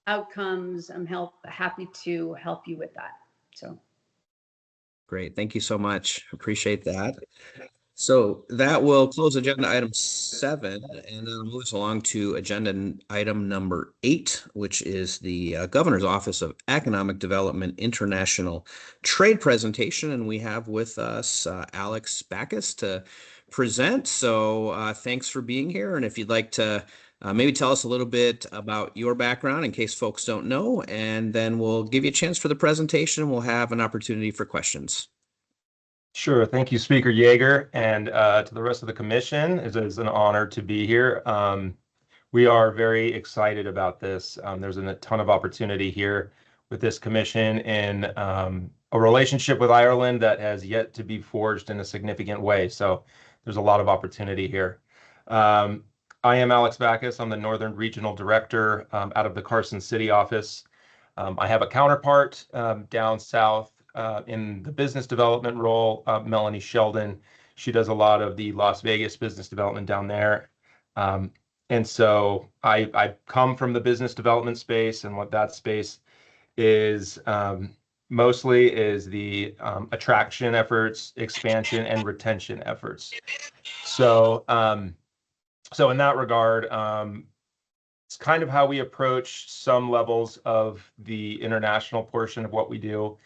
outcomes, I'm happy to help you with that. So
great. Thank you so much. Appreciate that. So that will close agenda item 7, and then move us along to agenda item number 8, which is the Governor's Office of Economic Development International Trade presentation. And we have with us Alex Backus to present. So thanks for being here. And if you'd like to maybe tell us a little bit about your background in case folks don't know, and then we'll give you a chance for the presentation. We'll have an opportunity for questions.
Sure. Thank you, Speaker Yeager, and to the rest of the commission. It is an honor to be here. We are very excited about this. There's a ton of opportunity here with this commission in a relationship with Ireland that has yet to be forged in a significant way. So there's a lot of opportunity here. I am Alex Backus. I'm the Northern Regional Director out of the Carson City office. I have a counterpart down south in the business development role, Melanie Sheldon. She does a lot of the Las Vegas business development down there. And so I come from the business development space, and what that space is mostly is the attraction efforts, expansion, and retention efforts. So so in that regard, it's kind of how we approach some levels of the international portion of what we do.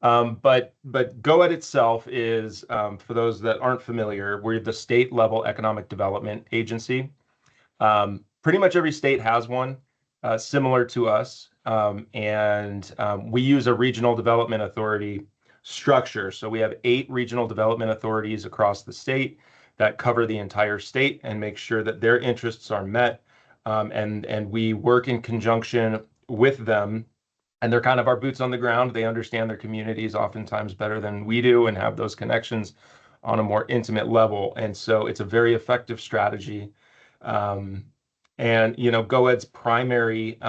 But GoEd itself is, for those that aren't familiar, we're the state level economic development agency. Pretty much every state has one similar to us. And we use a regional development authority structure. So we have 8 regional development authorities across the state that cover the entire state and make sure that their interests are met. And we work in conjunction with them. And they're kind of our boots on the ground. They understand their communities oftentimes better than we do and have those connections on a more intimate level. And so it's a very effective strategy. And, you know, GoEd's primary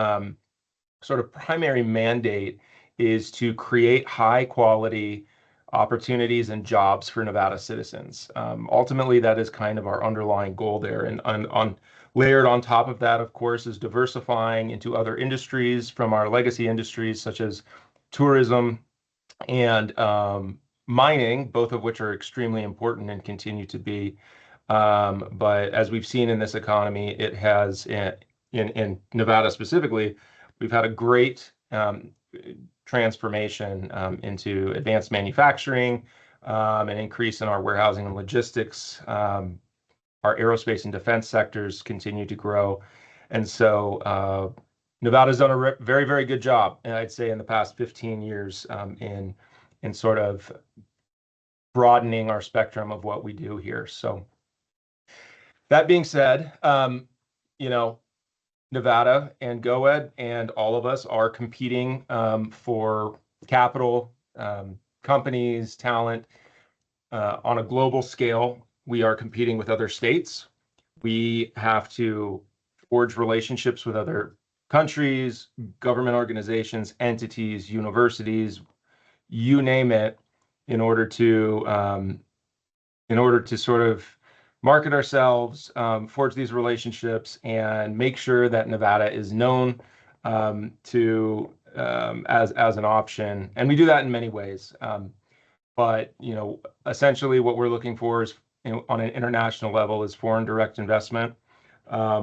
primary mandate is to create high quality, opportunities and jobs for Nevada citizens. Ultimately, that is kind of our underlying goal there. And layered on top of that, of course, is diversifying into other industries from our legacy industries such as tourism and mining, both of which are extremely important and continue to be. But as we've seen in this economy, it has, in Nevada specifically, we've had a great transformation into advanced manufacturing, an increase in our warehousing and logistics. Our aerospace and defense sectors continue to grow. And so Nevada's done a very, very good job, I'd say, in the past 15 years in sort of broadening our spectrum of what we do here. So that being said, Nevada and GOED and all of us are competing for capital, companies, talent on a global scale. We are competing with other states. We have to forge relationships with other countries, government organizations, entities, universities, you name it, in order to sort of market ourselves, forge these relationships, and make sure that Nevada is known as an option. And we do that in many ways. But essentially, what we're looking for is, on an international level, is foreign direct investment.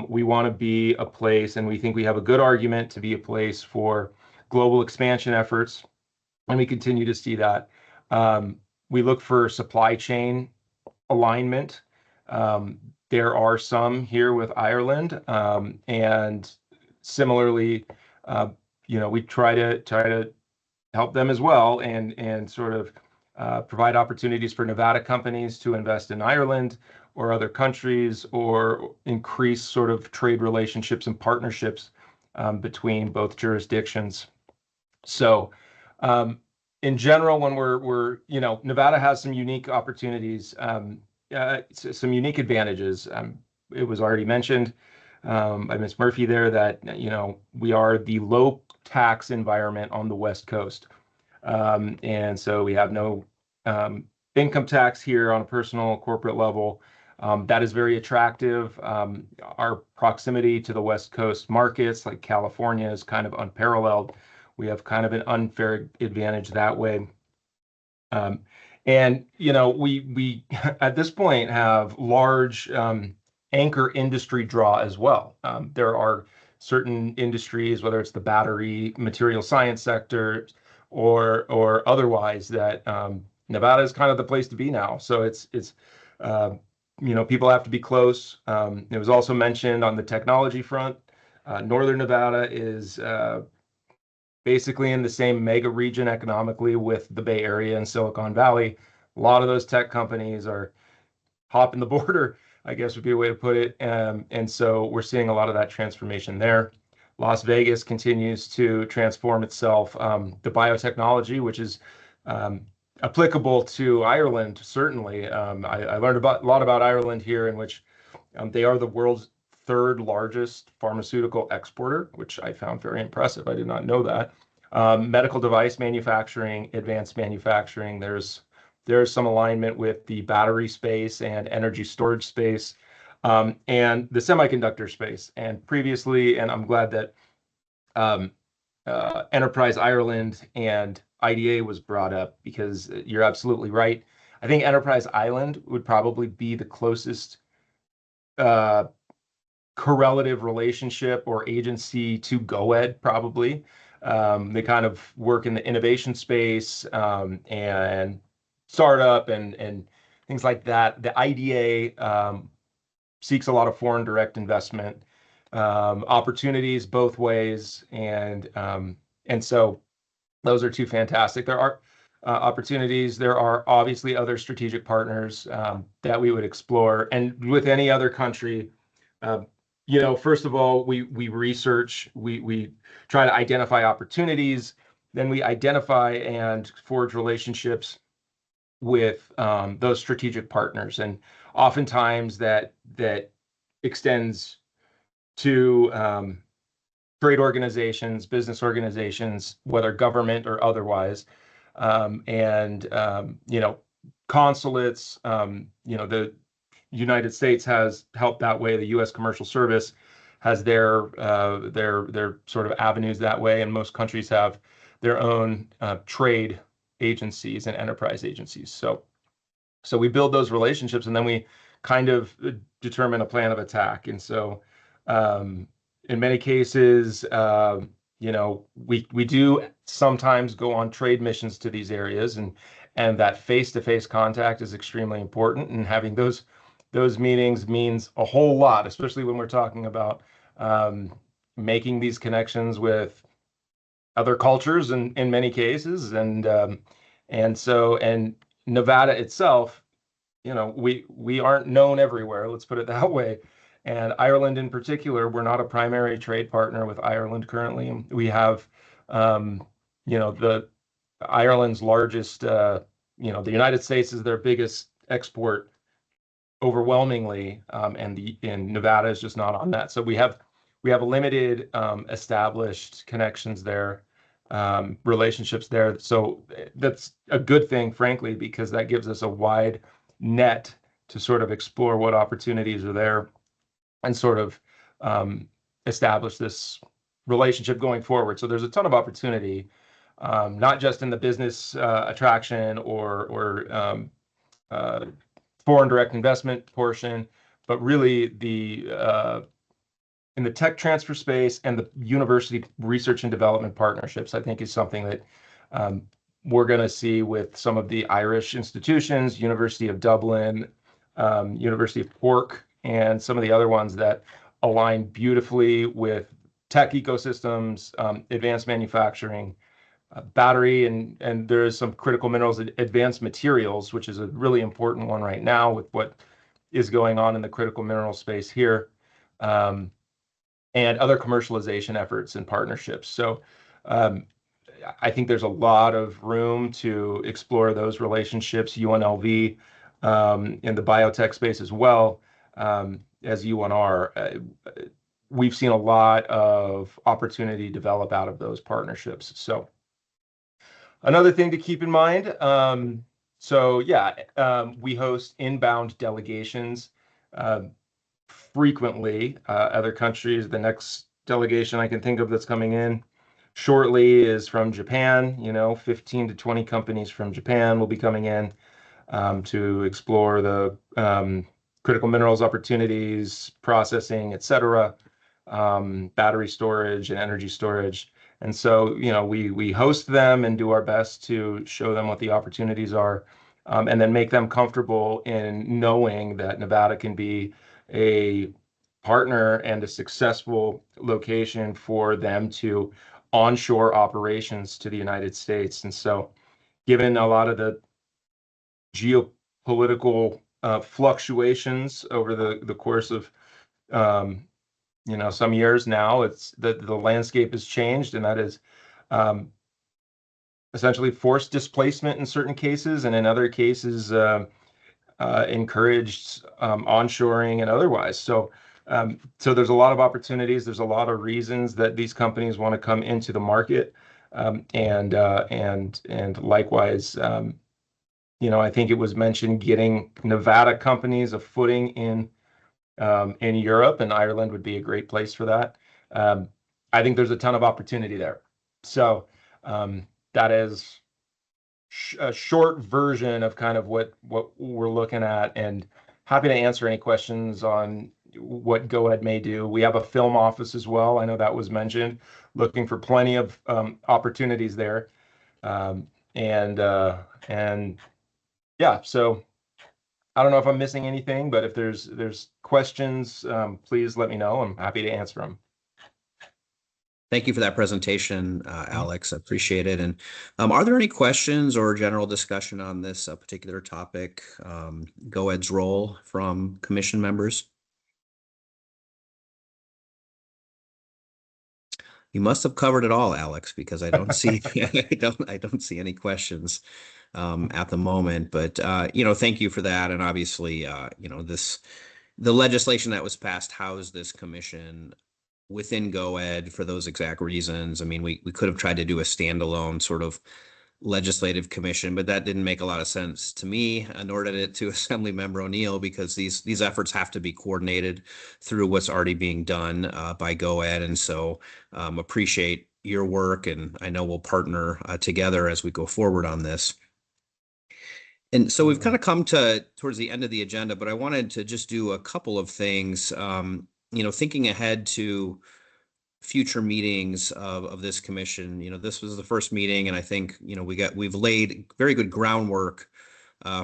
We want to be a place, and we think we have a good argument to be a place for global expansion efforts, and we continue to see that. We look for supply chain alignment. There are some here with Ireland, and similarly, we try to help them as well, and sort of provide opportunities for Nevada companies to invest in Ireland or other countries, or increase sort of trade relationships and partnerships between both jurisdictions. So in general, when we're Nevada has some unique opportunities, some unique advantages. It was already mentioned by Ms. Murphy there that we are the low tax environment on the West Coast, and so we have no income tax here on a personal corporate level. That is very attractive. Our proximity to the West Coast markets, like California, is kind of unparalleled. We have kind of an unfair advantage that way. And we at this point have large anchor industry draw as well. There are certain industries, whether it's the battery material science sector or otherwise, that Nevada is kind of the place to be now. So it's people have to be close. It was also mentioned on the technology front. Northern Nevada is basically in the same mega region economically with the Bay Area and Silicon Valley. A lot of those tech companies are hopping the border, I guess would be a way to put it. And so we're seeing a lot of that transformation there. Las Vegas continues to transform itself. The biotechnology, which is applicable to Ireland, certainly. I learned a lot about Ireland here, in which they are the world's third largest pharmaceutical exporter, which I found very impressive. I did not know that. Medical device manufacturing, advanced manufacturing. There's some alignment with the battery space and energy storage space, and the semiconductor space. And previously, and I'm glad that Enterprise Ireland and IDA was brought up, because you're absolutely right. I think Enterprise Island would probably be the closest correlative relationship or agency to GOED, probably. They kind of work in the innovation space and startup and things like that. The IDA seeks a lot of foreign direct investment opportunities both ways, and so those are two fantastic. There are opportunities. There are obviously other strategic partners that we would explore, and with any other country. First of all, we research, we try to identify opportunities, then we identify and forge relationships with those strategic partners, and oftentimes that extends to trade organizations, business organizations, whether government or otherwise. You know, consulates, you know, the United States has helped that way. The U.S. Commercial Service has their sort of avenues that way, and most countries have their own trade agencies and enterprise agencies. So we build those relationships, and then we kind of determine a plan of attack. And so in many cases, you know, we do sometimes go on trade missions to these areas, and that face-to-face contact is extremely important, and having those meetings means a whole lot, especially when we're talking about making these connections with other cultures in many cases. And so Nevada itself, you know, we aren't known everywhere, let's put it that way. And Ireland in particular, we're not a primary trade partner with Ireland currently. We have, you know, Ireland's largest, you know, the United States is their biggest export overwhelmingly, and Nevada is just not on that. So we have limited established connections there, relationships there. So that's a good thing, frankly, because that gives us a wide net to sort of explore what opportunities are there and sort of establish this relationship going forward. So there's a ton of opportunity, not just in the business attraction or foreign direct investment portion, but really in the tech transfer space and the university research and development partnerships, I think is something that we're going to see with some of the Irish institutions, University of Dublin, University of Cork, and some of the other ones that align beautifully with tech ecosystems, advanced manufacturing, battery, and there is some critical minerals, advanced materials, which is a really important one right now with what is going on in the critical mineral space here, and other commercialization efforts and partnerships. So I think there's a lot of room to explore those relationships, UNLV, in the biotech space as well, as UNR. We've seen a lot of opportunity develop out of those partnerships. So another thing to keep in mind, we host inbound delegations frequently. Other countries, the next delegation I can think of that's coming in shortly is from Japan. You know, 15 to 20 companies from Japan will be coming in to explore the critical minerals opportunities, processing, et cetera, battery storage and energy storage. And so, you know, we host them and do our best to show them what the opportunities are, and then make them comfortable in knowing that Nevada can be a partner and a successful location for them to onshore operations to the United States. And so, given a lot of the geopolitical fluctuations over the course of you know, some years now, it's the landscape has changed, and that is essentially forced displacement in certain cases, and in other cases encouraged onshoring and otherwise. So there's a lot of opportunities. There's a lot of reasons that these companies want to come into the market, and likewise, you know, I think it was mentioned getting Nevada companies a footing in Europe, and Ireland would be a great place for that. I think there's a ton of opportunity there. So that is a short version of kind of what we're looking at, and happy to answer any questions on what GoEd may do. We have a film office as well. I know that was mentioned, looking for plenty of opportunities there. Yeah, so I don't know if I'm missing anything, but if there's questions, please let me know. I'm happy to answer them.
Thank you for that presentation, Alex. I appreciate it. And are there any questions or general discussion on this particular topic, GoEd's role from commission members? You must have covered it all, Alex, because I don't see I don't see any questions at the moment. But you know, thank you for that. And obviously, you know, the legislation that was passed housed this commission within GoEd for those exact reasons. I mean, we could have tried to do a standalone sort of Legislative Commission, but that didn't make a lot of sense to me, nor did it to Assemblymember O'Neill, because these efforts have to be coordinated through what's already being done by GOED. And so appreciate your work, and I know we'll partner together as we go forward on this. And so we've kind of come towards the end of the agenda, but I wanted to just do a couple of things, thinking ahead to future meetings of this commission. This was the first meeting, and I think, we've laid very good groundwork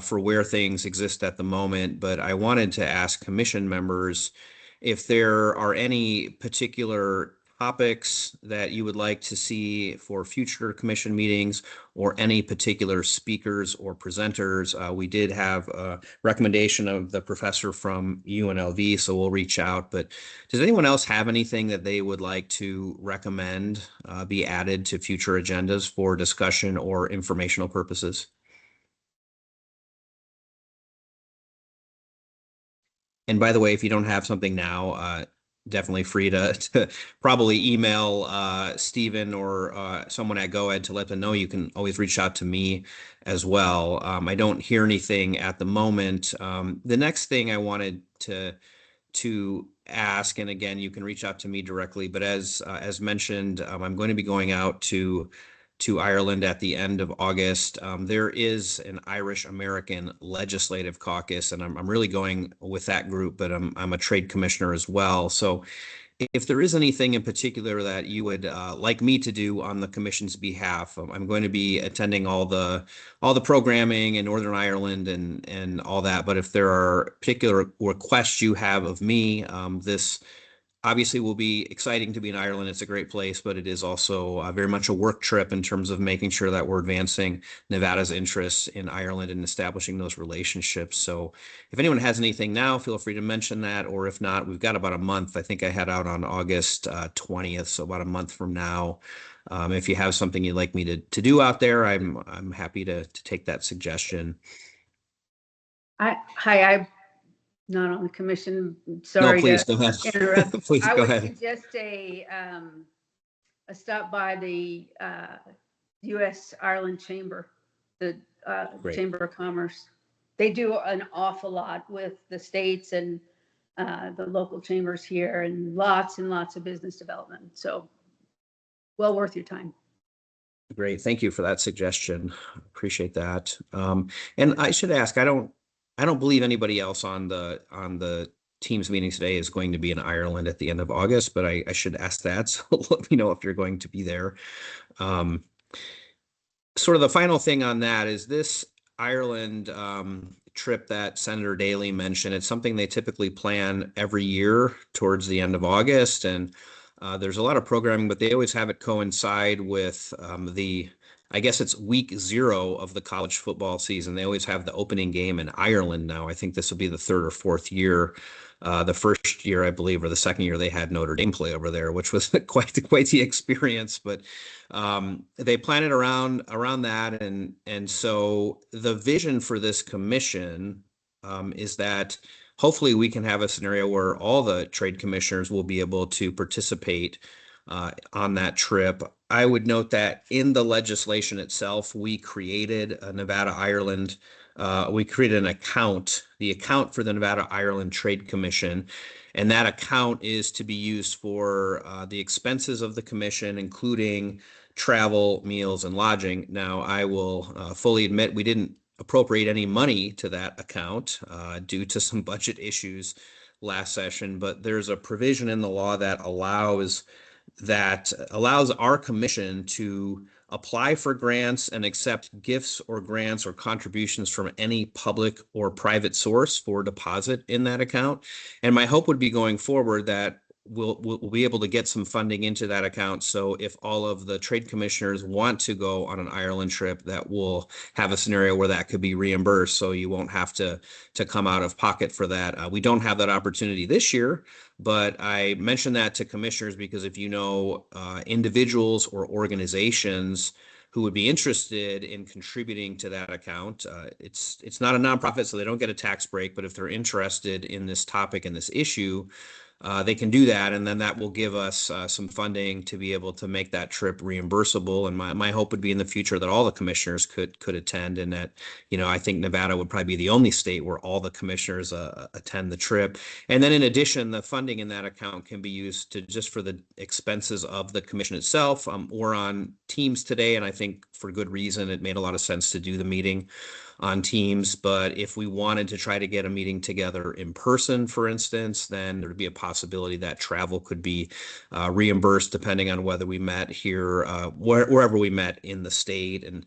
for where things exist at the moment. But I wanted to ask commission members if there are any particular topics that you would like to see for future commission meetings, or any particular speakers or presenters. We did have a recommendation of the professor from UNLV, so we'll reach out. But does anyone else have anything that they would like to recommend be added to future agendas for discussion or informational purposes? And by the way, if you don't have something now, definitely free to probably email Stephen or someone at GOED to let them know. You can always reach out to me as well. I don't hear anything at the moment. The next thing I wanted to ask, and again, you can reach out to me directly, but as mentioned, I'm going to be going out to Ireland at the end of August. There is an Irish American Legislative Caucus, and I'm really going with that group, but I'm a trade commissioner as well. So if there is anything in particular that you would like me to do on the commission's behalf, I'm going to be attending all the programming in Northern Ireland and all that. But if there are particular requests you have of me, this obviously will be exciting to be in Ireland. It's a great place, but it is also very much a work trip in terms of making sure that we're advancing Nevada's interests in Ireland and establishing those relationships. So if anyone has anything now, feel free to mention that, or if not, we've got about a month. I think I head out on August 20th, so about a month from now. If you have something you'd like me to do out there, I'm happy to take that suggestion.
I'm not on the commission. Sorry.
No, please go ahead.
Interrupt.
Please
I
go
would
ahead.
suggest a stop by the U.S. Ireland Chamber, the
Great.
Chamber of Commerce. They do an awful lot with the states and the local chambers here, and lots of business development. So well worth your time.
Great. Thank you for that suggestion. Appreciate that. And I should ask, I don't believe anybody else on the team's meeting today is going to be in Ireland at the end of August, but I should ask that. So let me know if you're going to be there. Sort of the final thing on that is this Ireland trip that Senator Daley mentioned. It's something they typically plan every year towards the end of August. And there's a lot of programming, but they always have it coincide with I guess it's week 0 of the college football season. They always have the opening game in Ireland now. I think this will be the 3rd or 4th year. The first year, I believe, or the second year, they had Notre Dame play over there, which was quite the experience. But they plan it around that, and so the vision for this commission is that hopefully we can have a scenario where all the trade commissioners will be able to participate on that trip. I would note that in the legislation itself, we created a Nevada-Ireland, we created an account, the account for the Nevada-Ireland Trade Commission, and that account is to be used for the expenses of the commission, including travel, meals, and lodging. Now, I will fully admit we didn't appropriate any money to that account due to some budget issues last session, but there's a provision in the law that allows our commission to apply for grants and accept gifts or grants or contributions from any public or private source for deposit in that account. And my hope would be going forward that we'll be able to get some funding into that account. So if all of the trade commissioners want to go on an Ireland trip, that will have a scenario where that could be reimbursed. So you won't have to come out of pocket for that. We don't have that opportunity this year, but I mentioned that to commissioners because if you know individuals or organizations who would be interested in contributing to that account, it's not a nonprofit, so they don't get a tax break. But if they're interested in this topic and this issue, they can do that, and then that will give us some funding to be able to make that trip reimbursable. And my hope would be in the future that all the commissioners could attend, and that, you know, I think Nevada would probably be the only state where all the commissioners attend the trip. And then in addition, the funding in that account can be used to just for the expenses of the commission itself. We're on Teams today, and I think for good reason. It made a lot of sense to do the meeting on Teams, but if we wanted to try to get a meeting together in person, for instance, then there'd be a possibility that travel could be reimbursed depending on whether we met here, wherever we met in the state, and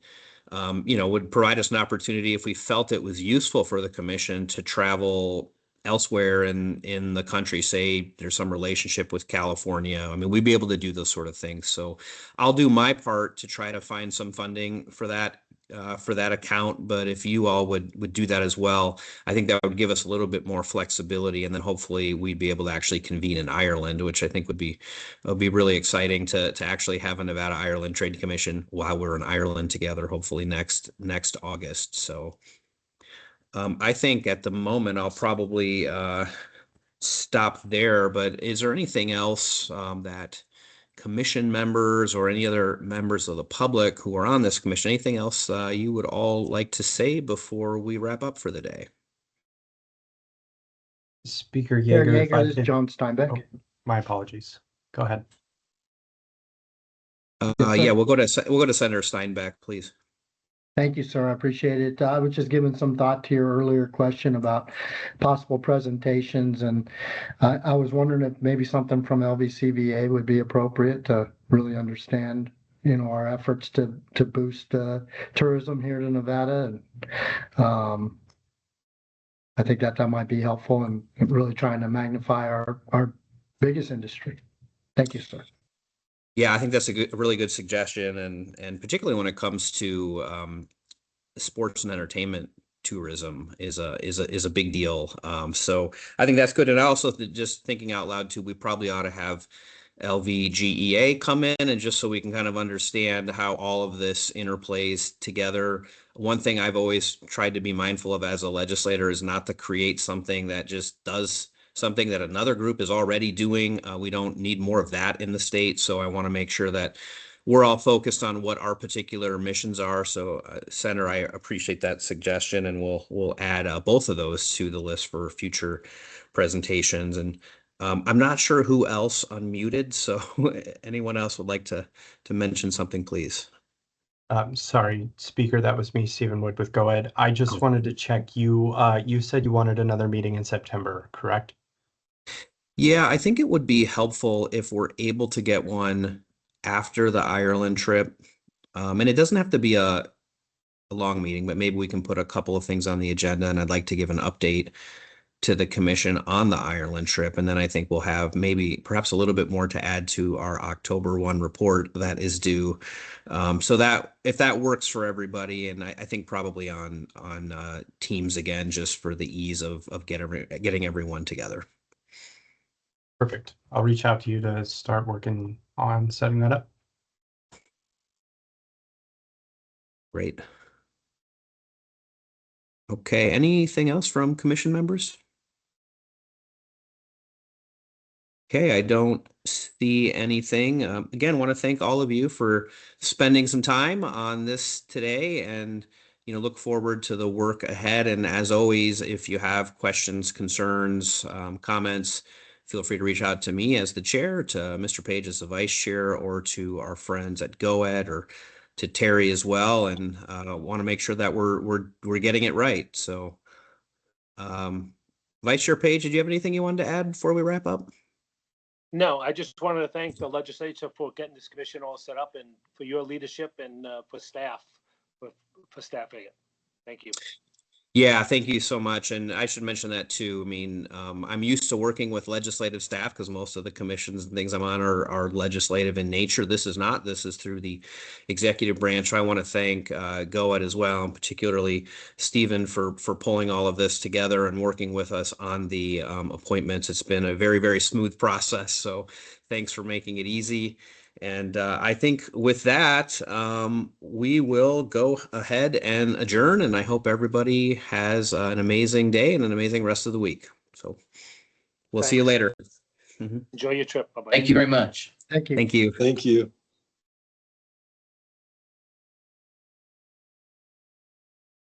you know, would provide us an opportunity if we felt it was useful for the commission to travel elsewhere in the country. Say there's some relationship with California. I mean, we'd be able to do those sort of things. So I'll do my part to try to find some funding for that account. But if you all would do that as well, I think that would give us a little bit more flexibility, and then hopefully we'd be able to actually convene in Ireland, which I think would be really exciting to actually have a Nevada Ireland Trade Commission while we're in Ireland together, hopefully next August. So I think at the moment I'll probably stop there, but is there anything else that commission members or any other members of the public who are on this commission, anything else you would all like to say before we wrap up for the day?
Speaker
Chair
Yeager, if I
Yeager, this is
could-
John Steinbeck.
Oh, my apologies. Go ahead.
Yeah, we'll go to Senator Steinbeck, please.
Thank you, sir. I appreciate it. I was just giving some thought to your earlier question about possible presentations, and I was wondering if maybe something from LVCVA would be appropriate to really understand, you know, our efforts to boost tourism here to Nevada. And I think that might be helpful in really trying to magnify our biggest industry. Thank you, sir.
Yeah, I think that's a really good suggestion, and particularly when it comes to sports and entertainment tourism is a big deal. So I think that's good. And also just thinking out loud too, we probably ought to have LVGEA come in, and just so we can kind of understand how all of this interplays together. One thing I've always tried to be mindful of as a legislator is not to create something that just does something that another group is already doing. We don't need more of that in the state. So I want to make sure that we're all focused on what our particular missions are. So Senator, I appreciate that suggestion, and we'll add both of those to the list for future presentations. And I'm not sure who else unmuted. So anyone else would like to mention something, please?
Sorry, Speaker, that was me, Stephen Wood with GoEd. I just wanted to check you. You said you wanted another meeting in September, correct?
Yeah, I think it would be helpful if we're able to get one after the Ireland trip. And it doesn't have to be a long meeting, but maybe we can put a couple of things on the agenda, and I'd like to give an update to the commission on the Ireland trip. And then I think we'll have perhaps a little bit more to add to our October 1 report that is due. So that if that works for everybody, and I think probably on Teams again, just for the ease of getting everyone together.
Perfect. I'll reach out to you to start working on setting that up.
Great. Okay, anything else from commission members? Okay, I don't see anything. Again, want to thank all of you for spending some time on this today, and look forward to the work ahead. And as always, if you have questions, concerns, comments, feel free to reach out to me as the chair, to Mr. Page as the vice chair, or to our friends at GoEd, or to Terry as well. And want to make sure that we're getting it right. So, Vice Chair Page, did you have anything you wanted to add before we wrap up?
No, I just wanted to thank the legislature for getting this commission all set up, and for your leadership, and for staff, for staffing it. Thank you.
Yeah, thank you so much. And I should mention that too. I mean, I'm used to working with legislative staff because most of the commissions and things I'm on are legislative in nature. This is not. This is through the executive branch. So I want to thank GoEd as well, and particularly Stephen for pulling all of this together and working with us on the appointments. It's been a very, very smooth process. So thanks for making it easy. And I think with that, we will go ahead and adjourn. And I hope everybody has an amazing day and an amazing rest of the week. So we'll see you later. Mhm.
Enjoy your trip. Bye-bye.
Thank you very much.
Thank you.
Thank you.
Thank you.